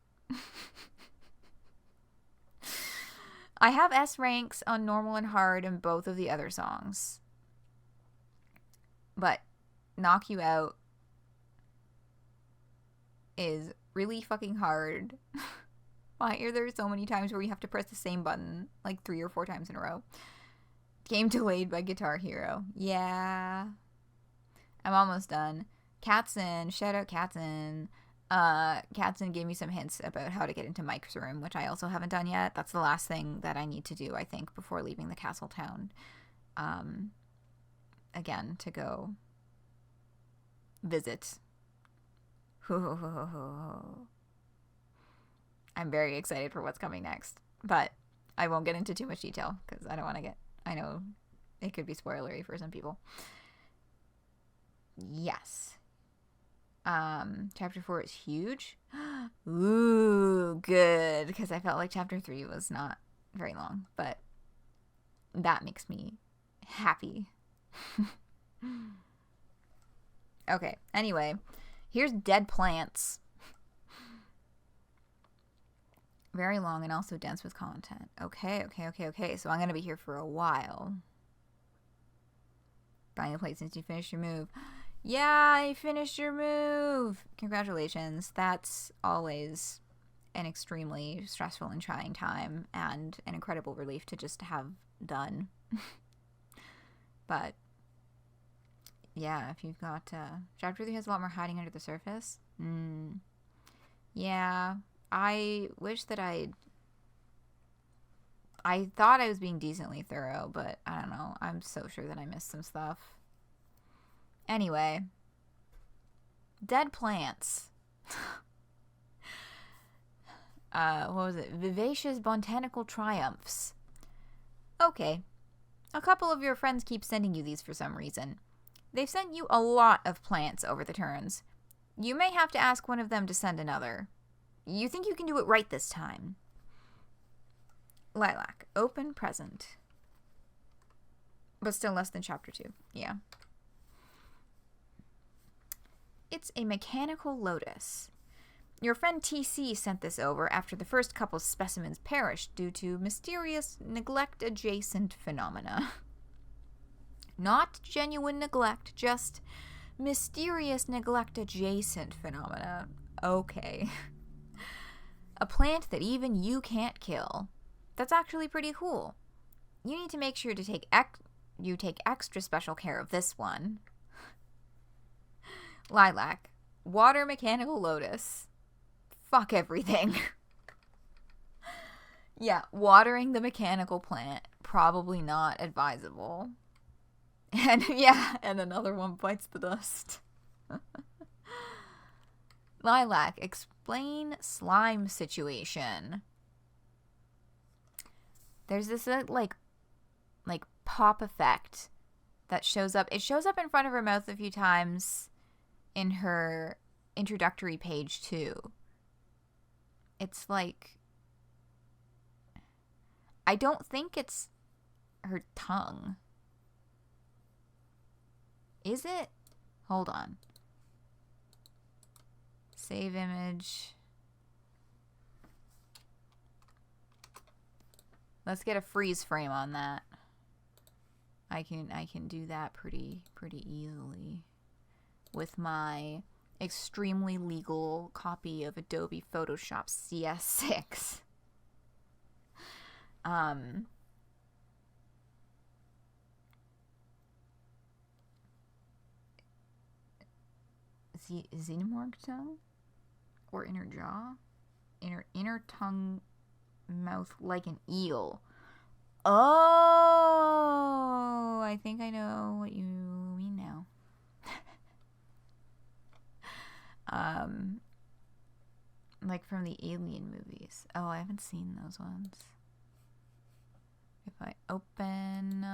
I have S ranks on normal and hard in both of the other songs. But Knock You Out is really fucking hard. Why are there so many times where you have to press the same button like 3 or 4 times in a row? Game delayed by Guitar Hero. Yeah. I'm almost done. Katzen, shout out Katzen. Katzen gave me some hints about how to get into Mike's room, which I also haven't done yet. That's the last thing that I need to do, I think, before leaving the castle town. Again, to go visit. I'm very excited for what's coming next, but I won't get into too much detail because I don't want to get, I know it could be spoilery for some people. Yes. Chapter 4 is huge. Ooh, good, because I felt like chapter 3 was not very long, but that makes me happy. Okay, anyway, here's Dead Plants. Very long and also dense with content. Okay, so I'm gonna be here for a while. Buying a plate since you finished your move. Yeah, you finished your move. Congratulations. That's always an extremely stressful and trying time and an incredible relief to just have done. But yeah, if you've got chapter 3 has a lot more hiding under the surface. Yeah, I wish that I thought I was being decently thorough, but I don't know. I'm so sure that I missed some stuff. Anyway, Dead Plants. What was it? Vivacious botanical triumphs. Okay. A couple of your friends keep sending you these for some reason. They've sent you a lot of plants over the turns. You may have to ask one of them to send another. You think you can do it right this time. Ly'lac. Open present. But still less than chapter 2. Yeah. It's a mechanical lotus. Your friend TC sent this over after the first couple specimens perished due to mysterious neglect-adjacent phenomena. Not genuine neglect, just mysterious neglect-adjacent phenomena. Okay. A plant that even you can't kill. That's actually pretty cool. You need to make sure to take extra special care of this one. Ly'lac. Water mechanical lotus. Fuck everything. Yeah, watering the mechanical plant, probably not advisable. And yeah, and another one bites the dust. Ly'lac. Explain slime situation. There's this like pop effect that shows up. It shows up in front of her mouth a few times in her introductory page too. It's like, I don't think it's her tongue. Is it? Hold on. Save image. Let's get a freeze frame on that. I can do that pretty easily with my extremely legal copy of Adobe Photoshop CS6. Xenomorph tongue? Or inner jaw? Inner tongue mouth like an eel. Oh, I think I know what you mean now. Like from the Alien movies. Oh, I haven't seen those ones. If I open,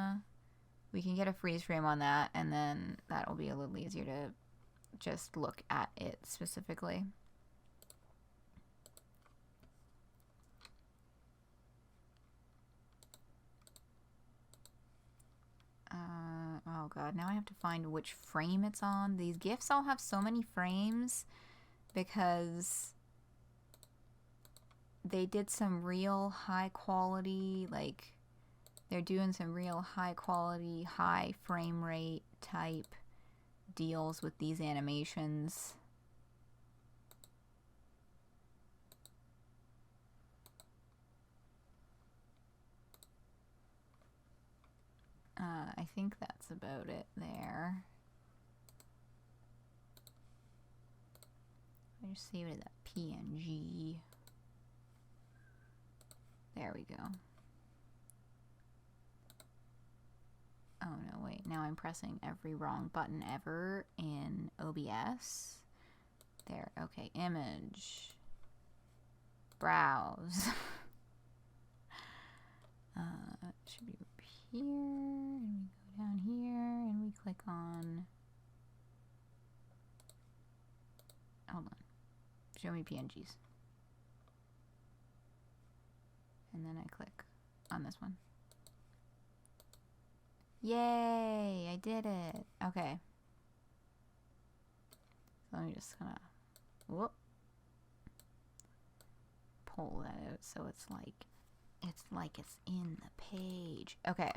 we can get a freeze frame on that, and then that will be a little easier to just look at it specifically. Oh god, now I have to find which frame it's on. These GIFs all have so many frames because they did some real high quality, like, they're doing some real high quality, high frame rate type deals with these animations. think that's about it there. I just save it as that PNG. There we go. Oh no, wait. Now I'm pressing every wrong button ever in OBS. There. Okay. Image. Browse. It should be up here. And we go down here and we click on. Hold on. Show me PNGs. And then I click on this one. Yay! I did it. Okay. So let me just kind of pull that out so it's like it's in the page. Okay.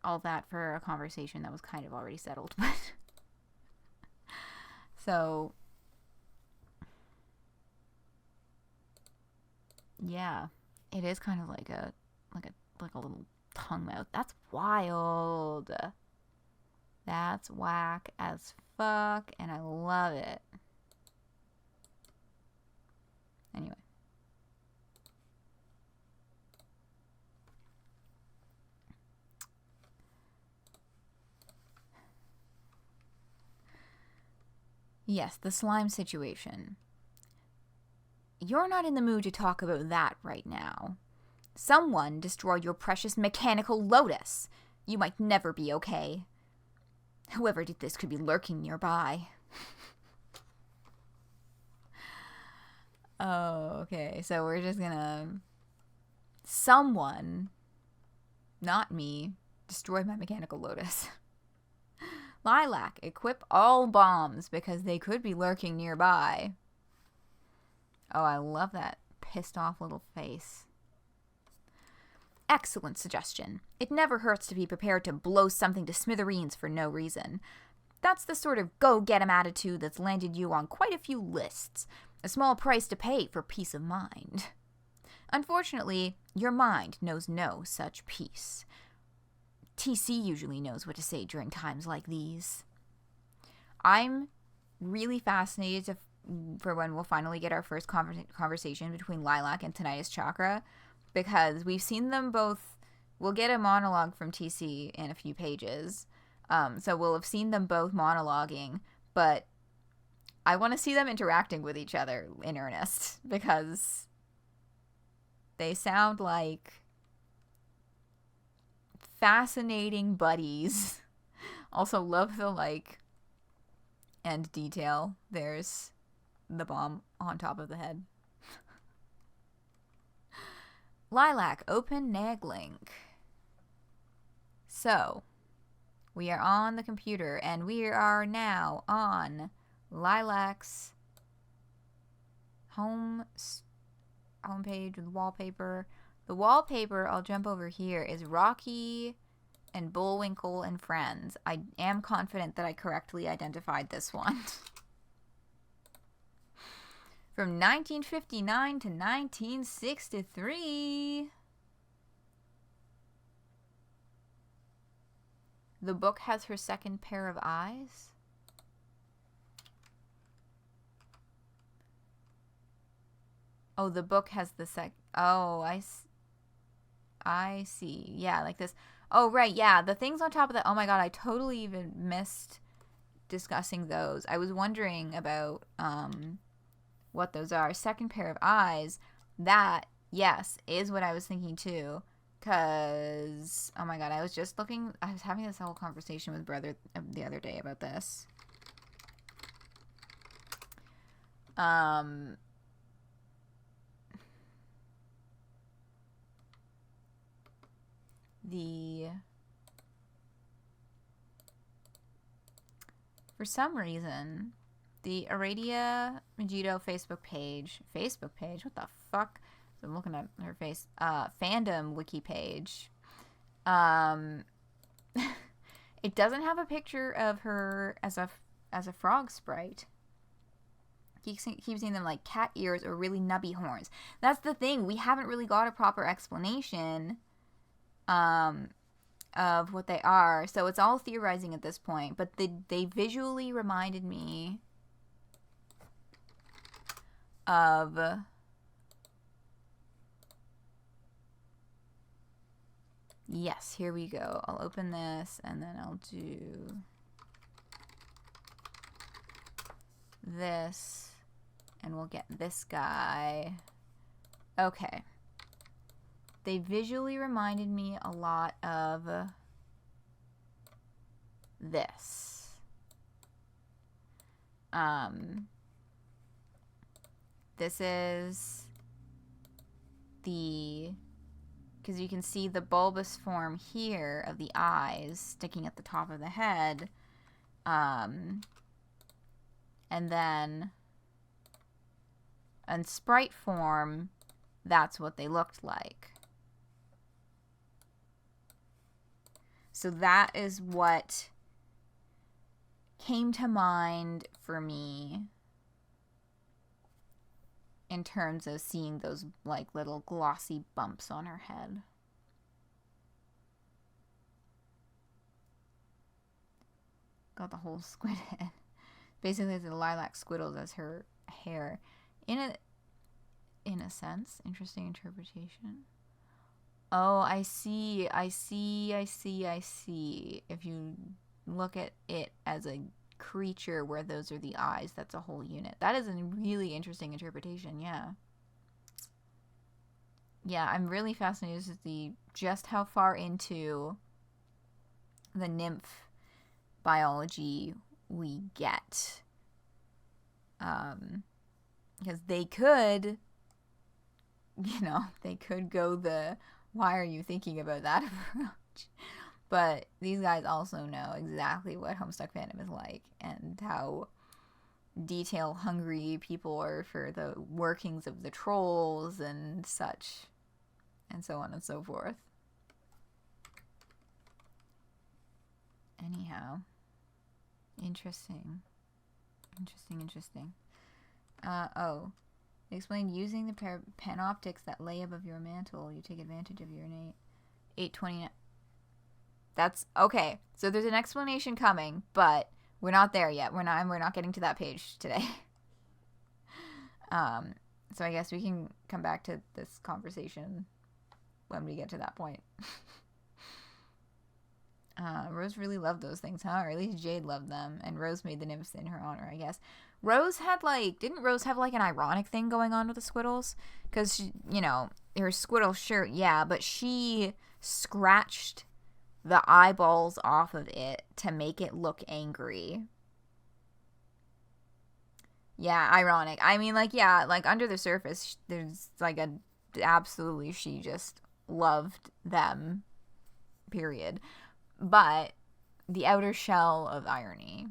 All that for a conversation that was kind of already settled, but so yeah, it is kind of like a little tongue mouth. That's wild. That's whack as fuck, and I love it. Anyway. Yes, the slime situation. You're not in the mood to talk about that right now. Someone destroyed your precious mechanical lotus. You might never be okay. Whoever did this could be lurking nearby. Oh, okay. So we're just gonna... Someone, not me, destroyed my mechanical lotus. Ly'lac, equip all bombs because they could be lurking nearby. Oh, I love that pissed off little face. Excellent suggestion. It never hurts to be prepared to blow something to smithereens for no reason. That's the sort of go-get-em attitude that's landed you on quite a few lists. A small price to pay for peace of mind. Unfortunately, your mind knows no such peace. TC usually knows what to say during times like these. I'm really fascinated for when we'll finally get our first conversation between Ly'lac and tinnitusChakra, because we've seen them both. We'll get a monologue from TC in a few pages, so we'll have seen them both monologuing, but I want to see them interacting with each other in earnest, because they sound like fascinating buddies. Also love the end detail. There's the bomb on top of the head. Ly'lac, open nag link. So, we are on the computer, and we are now on Ly'lac's homepage with wallpaper. The wallpaper, I'll jump over here, is Rocky and Bullwinkle and Friends. I am confident that I correctly identified this one. From 1959 to 1963. The book has her second pair of eyes. Oh, the book has the Oh, I see. Yeah, like this. Oh, right. Yeah, the things on top of that. Oh my god, I totally even missed discussing those. I was wondering about what those are. Second pair of eyes. That, yes, is what I was thinking too. Because, oh my god, I was having this whole conversation with brother the other day about this. For some reason, the Aradia Megiddo Facebook page, what the fuck? So I'm looking at her face, fandom wiki page. It doesn't have a picture of her as a frog sprite. keep seeing them like cat ears or really nubby horns. That's the thing. We haven't really got a proper explanation of what they are. So it's all theorizing at this point. But they visually reminded me of... Yes, here we go. I'll open this and then I'll do this and we'll get this guy. Okay. They visually reminded me a lot of this. This is the... because you can see the bulbous form here of the eyes sticking at the top of the head. And then in sprite form, that's what they looked like. So that is what came to mind for me in terms of seeing those like little glossy bumps on her head. Got the whole squid head. Basically the lilac squiddles as her hair. In a sense, interesting interpretation. Oh, I see. If you look at it as a creature where those are the eyes, that's a whole unit. That is a really interesting interpretation. Yeah, I'm really fascinated to see just how far into the nymph biology we get, because they could go the why are you thinking about that approach. But these guys also know exactly what Homestuck fandom is like and how detail hungry people are for the workings of the trolls and such, and so on and so forth. Anyhow, interesting. Oh, explain using the panoptics that lay above your mantle. You take advantage of your innate 829. That's okay. So there's an explanation coming, but we're not there yet. We're not getting to that page today. So I guess we can come back to this conversation when we get to that point. Rose really loved those things, huh? Or at least Jade loved them, and Rose made the nymphs in her honor, I guess. Rose had didn't Rose have an ironic thing going on with the squiddles? Because, her squiddle shirt, yeah, but she scratched the eyeballs off of it to make it look angry. Yeah, ironic. I mean, under the surface, there's, absolutely, she just loved them, period. But the outer shell of irony.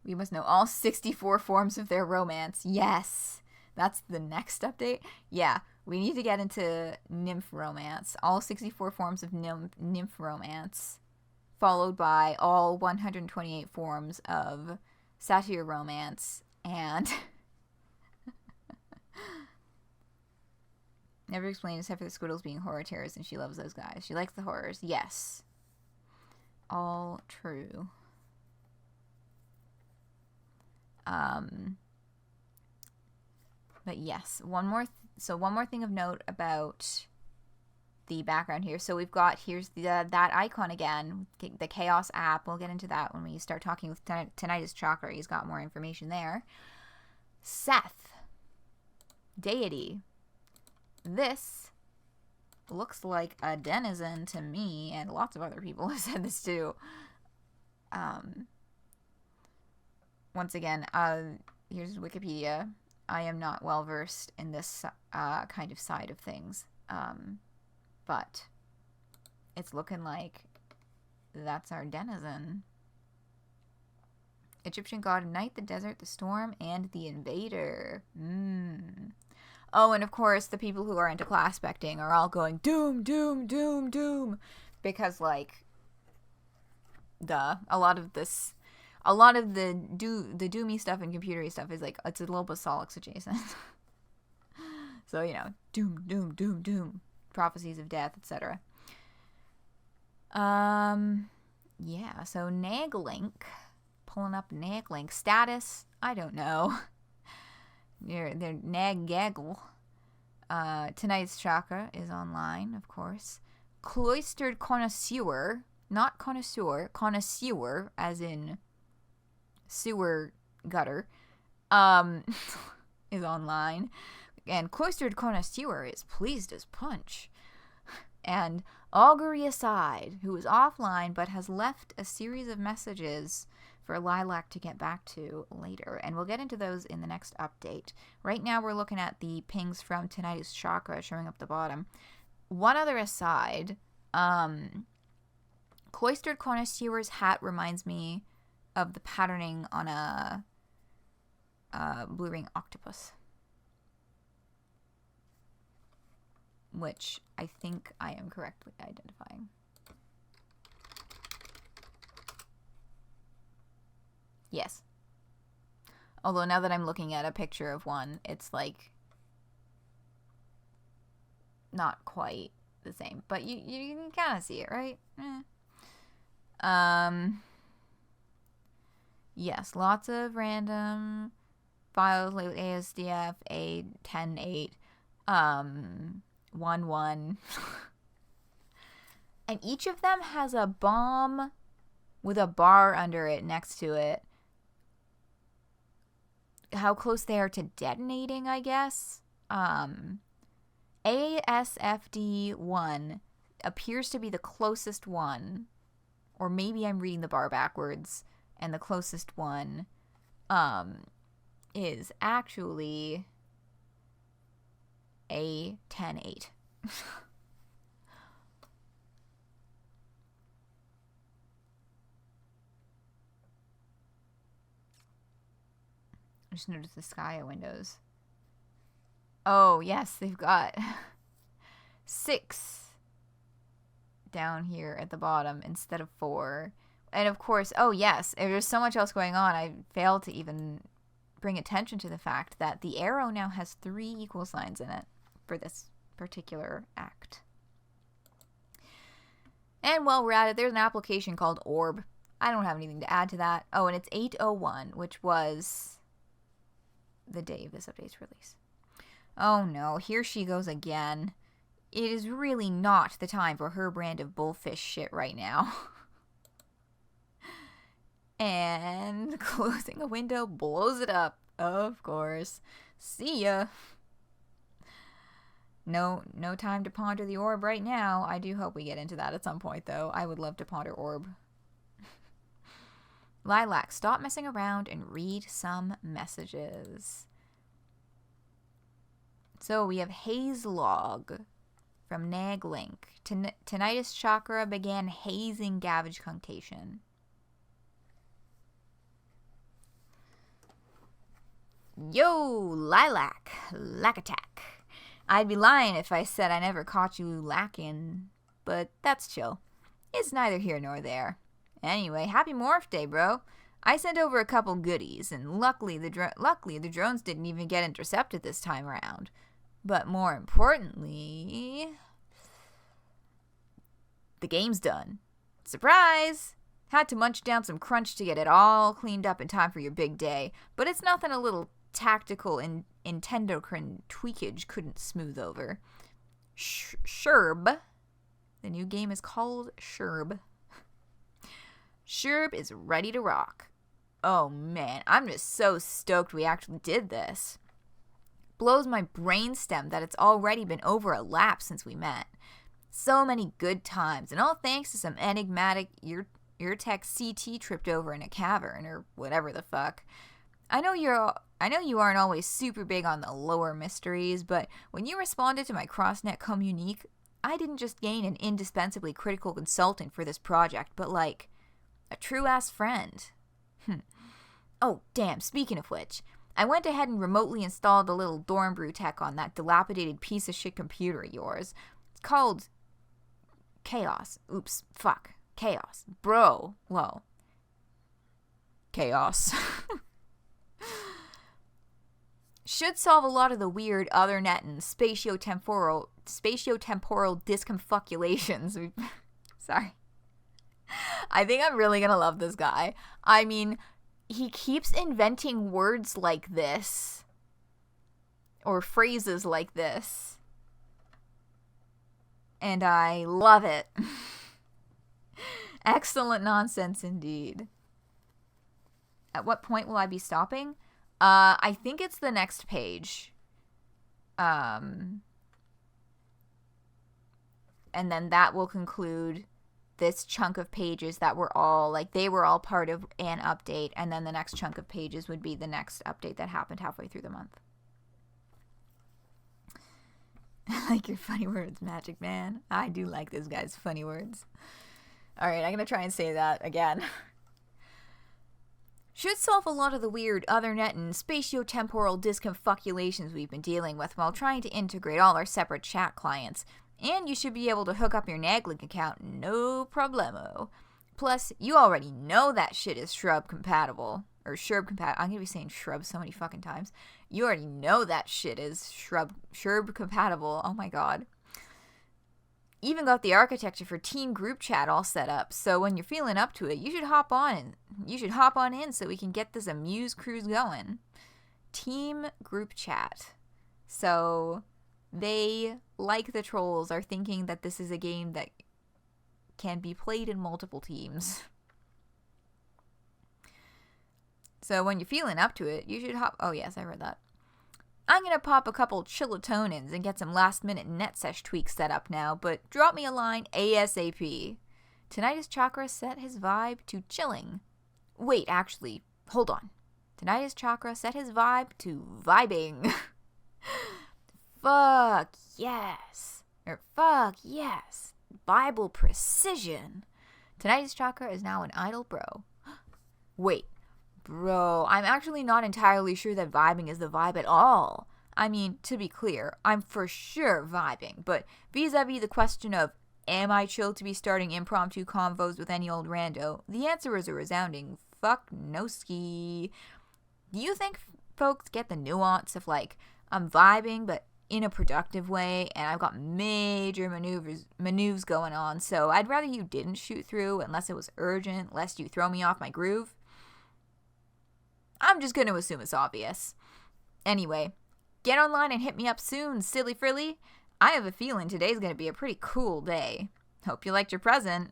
We must know all 64 forms of their romance. Yes. That's the next update. Yeah, we need to get into nymph romance. All 64 forms of nymph romance. Followed by all 128 forms of satyr romance. And... never explained except for the squiddles being horror terrorists, and she loves those guys. She likes the horrors. Yes. All true. But yes, one more thing of note about the background here. So we've got, here's that icon again, the Chaos app. We'll get into that when we start talking with tinnitusChakra. He's got more information there. Seth. Deity. This looks like a denizen to me, and lots of other people have said this too. Once again, here's Wikipedia. I am not well versed in this kind of side of things, but it's looking like that's our denizen. Egyptian god of night, the desert, the storm, and the invader. Oh, and of course, the people who are into class specting are all going, doom, doom, doom, doom. Because, duh. A lot of a lot of the doomy stuff and computery stuff is like, it's a little Basilics adjacent. So, you know, doom, doom, doom, doom, prophecies of death, etc. Yeah, so Naglink, pulling up Naglink, status, I don't know. They're Nag Gaggle. tinnitusChakra is online, of course. Cloistered Connoisseur, not connoisseur, connoisseur, as in sewer gutter, is online. And Cloistered Connoisseur is pleased as punch. And Augury Aside, who is offline but has left a series of messages for Ly'lac to get back to later. And we'll get into those in the next update. Right now we're looking at the pings from tinnitusChakra showing up the bottom. One other aside, Cloistered Connoisseur's hat reminds me of the patterning on a blue ring octopus, which I think I am correctly identifying. Yes. Although now that I'm looking at a picture of one, it's like not quite the same, but you can kind of see it, right? Yes, lots of random files like ASDF, A10.8, 1.1. And each of them has a bomb with a bar under it next to it. How close they are to detonating, I guess. ASFD1 appears to be the closest one. Or maybe I'm reading the bar backwards. And the closest one is actually A10.8. I just noticed the Skya windows. Oh, yes, they've got 6 down here at the bottom instead of 4. And of course, oh yes, there's so much else going on. I failed to even bring attention to the fact that the arrow now has 3 equal signs in it for this particular act. And while we're at it, there's an application called Orb. I don't have anything to add to that. Oh, and it's 8:01, which was the day of this update's release. Oh no, here she goes again. It is really not the time for her brand of bullfish shit right now. And closing a window blows it up, of course. See ya. No time to ponder the orb right now. I do hope we get into that at some point, though. I would love to ponder orb. Ly'lac, stop messing around and read some messages. So we have Hazelog from Naglink. tinnitusChakra began hazing Gavage Cunctation. Yo, Ly'lac, lack attack. I'd be lying if I said I never caught you lacking, but that's chill. It's neither here nor there. Anyway, happy Morph Day, bro. I sent over a couple goodies, and luckily the drones didn't even get intercepted this time around. But more importantly, the game's done. Surprise! Had to munch down some crunch to get it all cleaned up in time for your big day, but it's nothing a little tactical and endocrine tweakage couldn't smooth over. Sherb. The new game is called Sherb. Sherb is ready to rock. Oh man, I'm just so stoked we actually did this. Blows my brainstem that it's already been over a lap since we met. So many good times, and all thanks to some enigmatic ear-tech CT tripped over in a cavern, or whatever the fuck. I know you aren't always super big on the lower mysteries, but when you responded to my CrossNet communique, I didn't just gain an indispensably critical consultant for this project, but like a true-ass friend. Oh, damn, speaking of which, I went ahead and remotely installed a little dorm brew tech on that dilapidated piece of shit computer of yours. It's called Chaos. Oops, fuck. Chaos. Bro. Whoa. chaos. Should solve a lot of the weird other net and spatiotemporal disconfoculations. Sorry. I think I'm really gonna love this guy. I mean, he keeps inventing words like this. Or phrases like this. And I love it. Excellent nonsense indeed. At what point will I be stopping? I think it's the next page. And then that will conclude this chunk of pages that were all, like, they were all part of an update. And then the next chunk of pages would be the next update that happened halfway through the month. I like your funny words, Magic Man. I do like this guy's funny words. Alright, I'm going to try and say that again. Should solve a lot of the weird other net and spatiotemporal disconfoculations we've been dealing with while trying to integrate all our separate chat clients. And you should be able to hook up your Ly'lac account, no problemo. Plus, you already know that shit is shrub compatible. Or shrub compatible. I'm going to be saying shrub so many fucking times. You already know that shit is shrub compatible. Oh my god. Even got the architecture for teen group chat all set up. So when you're feeling up to it, you should hop on in so we can get this amuse cruise going. Team group chat. So they, like the trolls, are thinking that this is a game that can be played in multiple teams. So when you're feeling up to it, you should hop... Oh, yes, I read that. I'm going to pop a couple chillatonins and get some last-minute NetSesh tweaks set up now, but drop me a line ASAP. tinnitusChakra set his vibe to chilling. Wait, actually, hold on. tinnitusChakra set his vibe to vibing. Fuck yes. Or fuck yes. Bible precision. tinnitusChakra is now an idle bro. Wait. Bro, I'm actually not entirely sure that vibing is the vibe at all. I mean, to be clear, I'm for sure vibing, but vis-a-vis the question of, am I chill to be starting impromptu convos with any old rando, the answer is a resounding fuck no ski. Do you think folks get the nuance of, like, I'm vibing, but in a productive way, and I've got major maneuvers going on, so I'd rather you didn't shoot through unless it was urgent, lest you throw me off my groove? I'm just going to assume it's obvious. Anyway, get online and hit me up soon, silly frilly. I have a feeling today's going to be a pretty cool day. Hope you liked your present.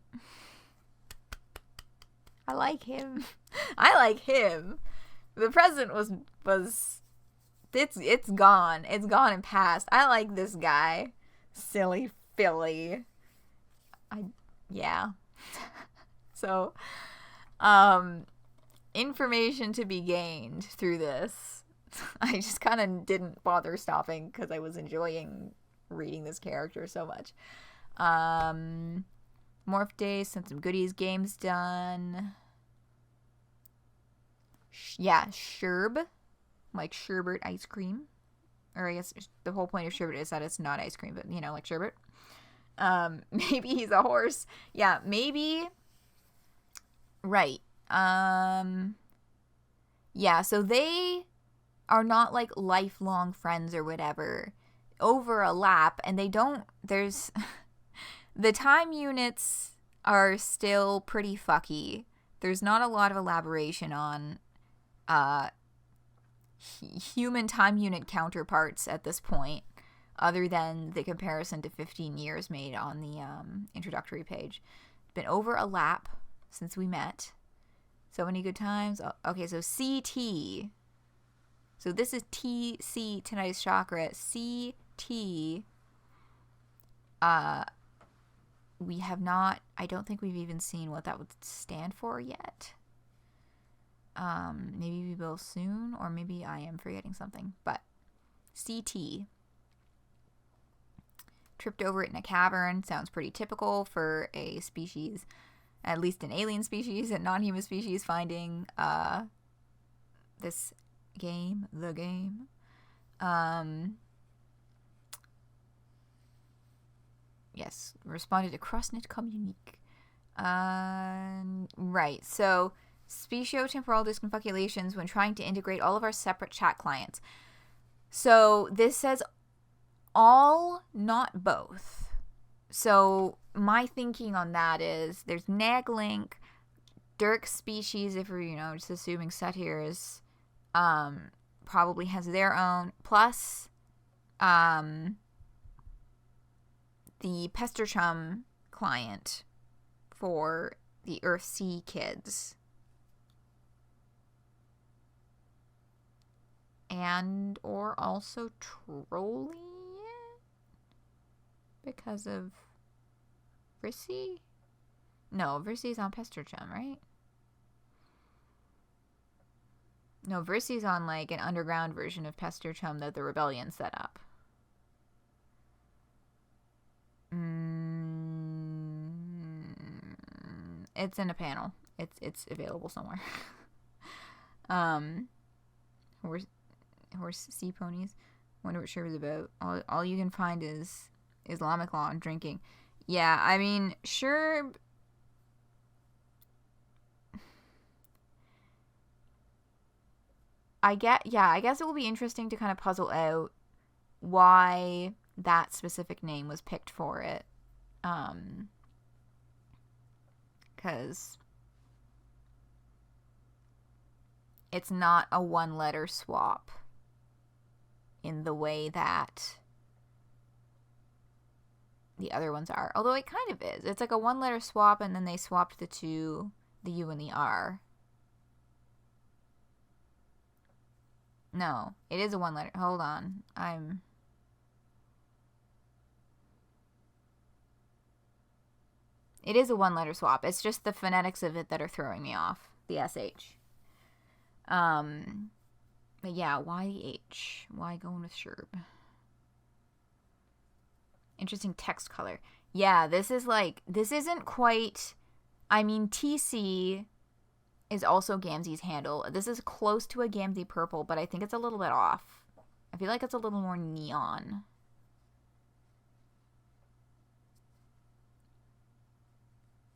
I like him. I like him. The present was it's gone. It's gone and past. I like this guy. Silly Philly. Yeah. So, information to be gained through this. I just kind of didn't bother stopping because I was enjoying reading this character so much. Morph Day, sent some goodies, games done. Sherb. Like sherbet ice cream. Or I guess the whole point of sherbet is that it's not ice cream, but, you know, like sherbet. Maybe he's a horse. Yeah, maybe. Right. Yeah, so they are not, like, lifelong friends or whatever over a lap, and they don't, there's, the time units are still pretty fucky. There's not a lot of elaboration on, human time unit counterparts at this point, other than the comparison to 15 years made on the, introductory page. Been over a lap since we met. So many good times. Oh, okay, so CT. So this is TC, tinnitusChakra. CT. We have not, I don't think we've even seen what that would stand for yet. Maybe we will soon, or maybe I am forgetting something. But CT. Tripped over it in a cavern. Sounds pretty typical for a species, at least an alien species and non-human species, finding this game, the game. Yes, responded to CrossNet Communique. Right, so spatiotemporal disconfoculations when trying to integrate all of our separate chat clients. So this says all, not both. So my thinking on that is there's naglink, Dirk's species, if we're, just assuming satyr is, probably has their own, plus the Pesterchum client for the Earthsea kids. And or also trolling it because of Vrissy? No, Vrissy's on Pesterchum, right? No, Vrissy's on like an underground version of Pesterchum that the rebellion set up. It's in a panel. It's available somewhere. Horse sea ponies. Wonder what shirt was about. All you can find is Islamic law and drinking. Yeah, I mean, sure. I guess it will be interesting to kind of puzzle out why that specific name was picked for it. Because it's not a one-letter swap in the way that the other ones are. Although it kind of is. It's like a one-letter swap, and then they swapped the U and the R. No, it is a one-letter. Hold on. It is a one-letter swap. It's just the phonetics of it that are throwing me off. The SH. But yeah, why the H? Why going with Sherb? Interesting text color. Yeah, this isn't quite... I mean, TC is also Gamzee's handle. This is close to a Gamzee purple, but I think it's a little bit off. I feel like it's a little more neon.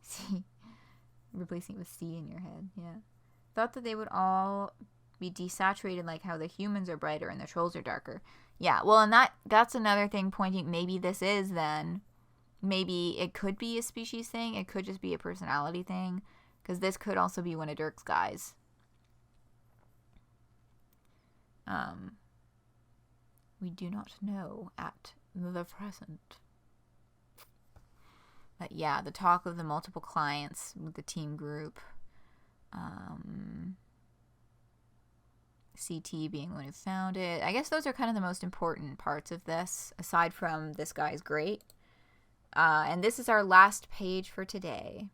C. Replacing it with C in your head, yeah. Thought that they would all be desaturated like how the humans are brighter and the trolls are darker. Yeah, well, and that's another thing pointing, maybe this is then, maybe it could be a species thing, it could just be a personality thing, because this could also be one of Dirk's guys. We do not know at the present. But yeah, the talk of the multiple clients with the team group. CT being the one who found it. I guess those are kind of the most important parts of this, aside from this guy's great. And this is our last page for today.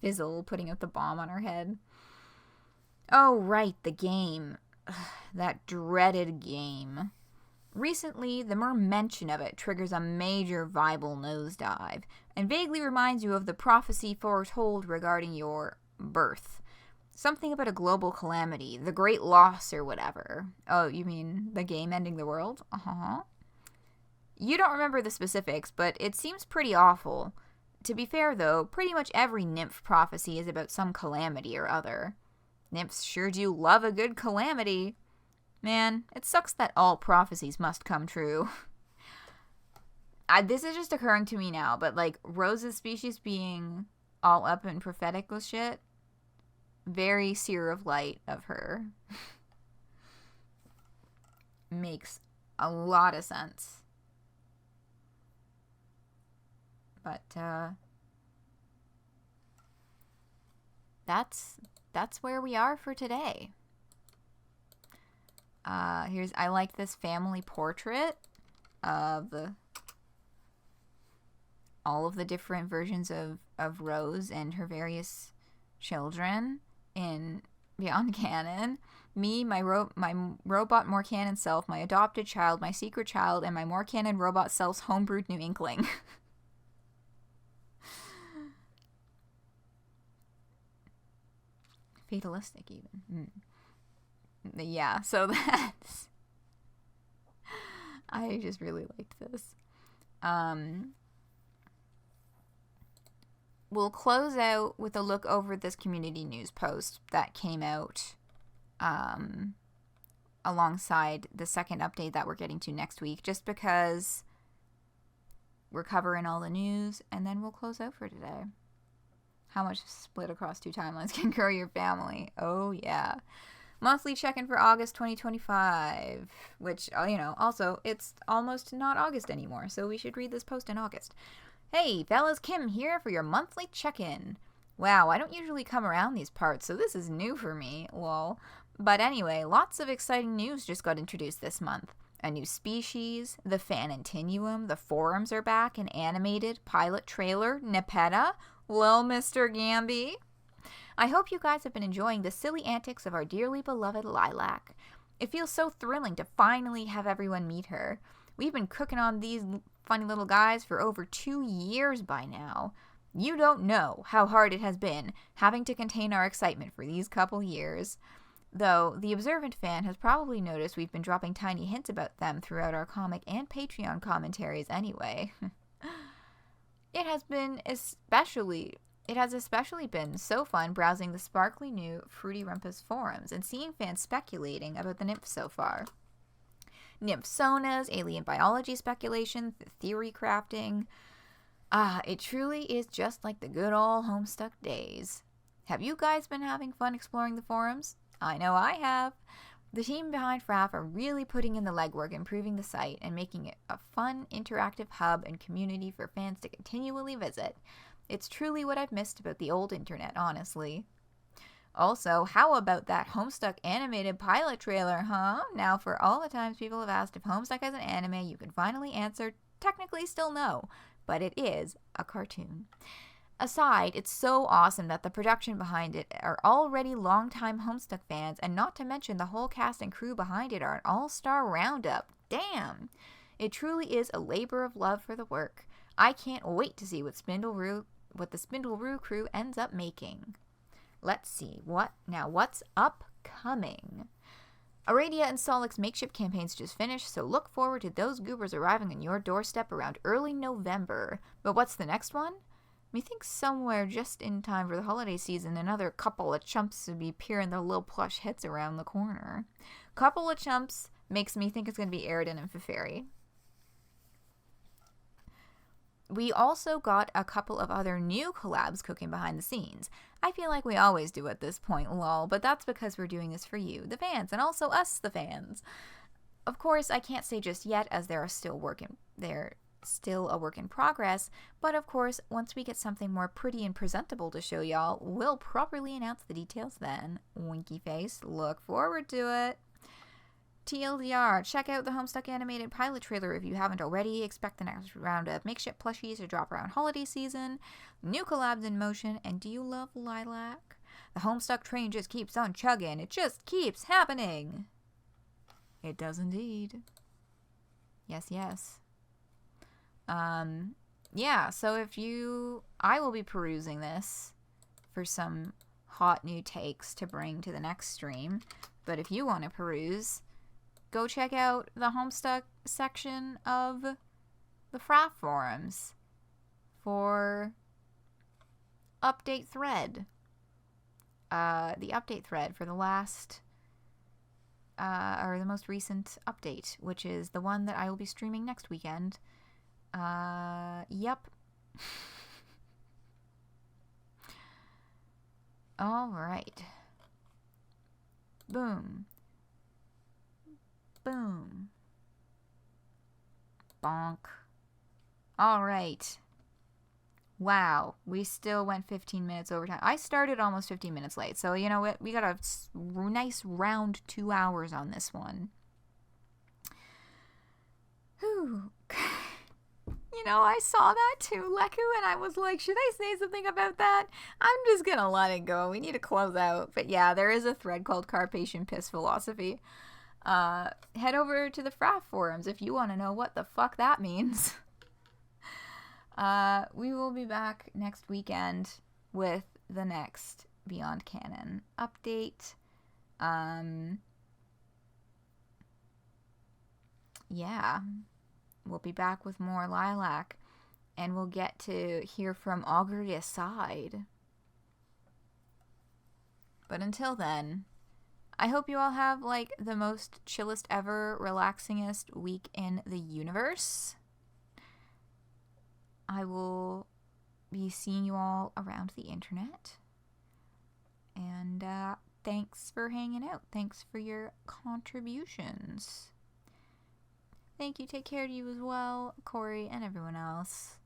Fizzle putting out the bomb on her head. Oh, right, the game. Ugh, that dreaded game. Recently, the mere mention of it triggers a major Bible nosedive, and vaguely reminds you of the prophecy foretold regarding your birth. Something about a global calamity, the great loss or whatever. Oh, you mean the game ending the world? Uh-huh. You don't remember the specifics, but it seems pretty awful. To be fair, though, pretty much every nymph prophecy is about some calamity or other. Nymphs sure do love a good calamity. Man, it sucks that all prophecies must come true. This is just occurring to me now, but like Rose's species being all up in prophetic with shit, very seer of light of her. Makes a lot of sense. But that's where we are for today. I like this family portrait of all of the different versions of Rose and her various children in Beyond Canon. Me, my robot more canon self, my adopted child, my secret child, and my more canon robot self's homebrewed new inkling. Fatalistic even. Yeah, so that's... I just really liked this. we'll close out with a look over this community news post that came out alongside the second update that we're getting to next week, just because we're covering all the news, and then we'll close out for today. How much split across 2 timelines can grow your family? Oh, yeah. Monthly check-in for August 2025, which, also, it's almost not August anymore, so we should read this post in August. Hey, fellas, Kim here for your monthly check-in. Wow, I don't usually come around these parts, so this is new for me, lol. But anyway, lots of exciting news just got introduced this month. A new species, the fan continuum, the forums are back, an animated pilot trailer, Nepeta, Lil Mr. Gamby. I hope you guys have been enjoying the silly antics of our dearly beloved Ly'lac. It feels so thrilling to finally have everyone meet her. We've been cooking on these funny little guys for over 2 years by now. You don't know how hard it has been having to contain our excitement for these couple years. Though, the observant fan has probably noticed we've been dropping tiny hints about them throughout our comic and Patreon commentaries anyway. It has especially been so fun browsing the sparkly new Fruity Rumpus forums and seeing fans speculating about the nymphs so far. Nymphsonas, alien biology speculation, theory crafting. It truly is just like the good old Homestuck days. Have you guys been having fun exploring the forums? I know I have. The team behind FRAF are really putting in the legwork, improving the site, and making it a fun, interactive hub and community for fans to continually visit. It's truly what I've missed about the old internet, honestly. Also, how about that Homestuck animated pilot trailer, huh? Now, for all the times people have asked if Homestuck has an anime, you can finally answer, technically still no, but it is a cartoon. Aside, it's so awesome that the production behind it are already longtime Homestuck fans, and not to mention the whole cast and crew behind it are an all-star roundup. Damn! It truly is a labor of love for the work. I can't wait to see what the Spindleroo crew ends up making. Let's see, what's upcoming? Aradia and Solic's makeshift campaigns just finished, so look forward to those goobers arriving on your doorstep around early November. But what's the next one? Methinks somewhere just in time for the holiday season, another couple of chumps would be peering their little plush heads around the corner. Couple of chumps makes me think it's going to be Aridin and Feferi. We also got a couple of other new collabs cooking behind the scenes. I feel like we always do at this point, lol, but that's because we're doing this for you, the fans, and also us, the fans. Of course, I can't say just yet, as they're still a work in progress, but of course, once we get something more pretty and presentable to show y'all, we'll properly announce the details then. Winky face, look forward to it. TLDR, check out the Homestuck animated pilot trailer if you haven't already. Expect the next round of makeshift plushies to drop around holiday season. New collabs in motion, and do you love Ly'lac? The Homestuck train just keeps on chugging. It just keeps happening. It does indeed. Yes, yes. Yeah, so I will be perusing this for some hot new takes to bring to the next stream, but if you want to peruse, go check out the Homestuck section of the FRAF forums for update thread. The update thread for the last, or the most recent update, which is the one that I will be streaming next weekend. Yep. All right. Boom. Boom. Bonk. All right. Wow, we still went 15 minutes over time. I started almost 15 minutes late, so you know what? We got a nice round 2 hours on this one. Whew. You know, I saw that too, Leku, and I was like, should I say something about that? I'm just gonna let it go. We need to close out. But yeah, there is a thread called Carpathian Piss Philosophy. Head over to the FRAF forums if you want to know what the fuck that means. We will be back next weekend with the next Beyond Canon update. Yeah. We'll be back with more Ly'lac. and we'll get to hear from Augury aside. But until then, I hope you all have like the most chillest ever, relaxingest week in the universe. I will be seeing you all around the internet. And thanks for hanging out. Thanks for your contributions. Thank you. Take care to you as well, Corey, and everyone else.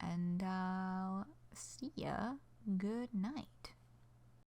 And I'll see ya. Good night.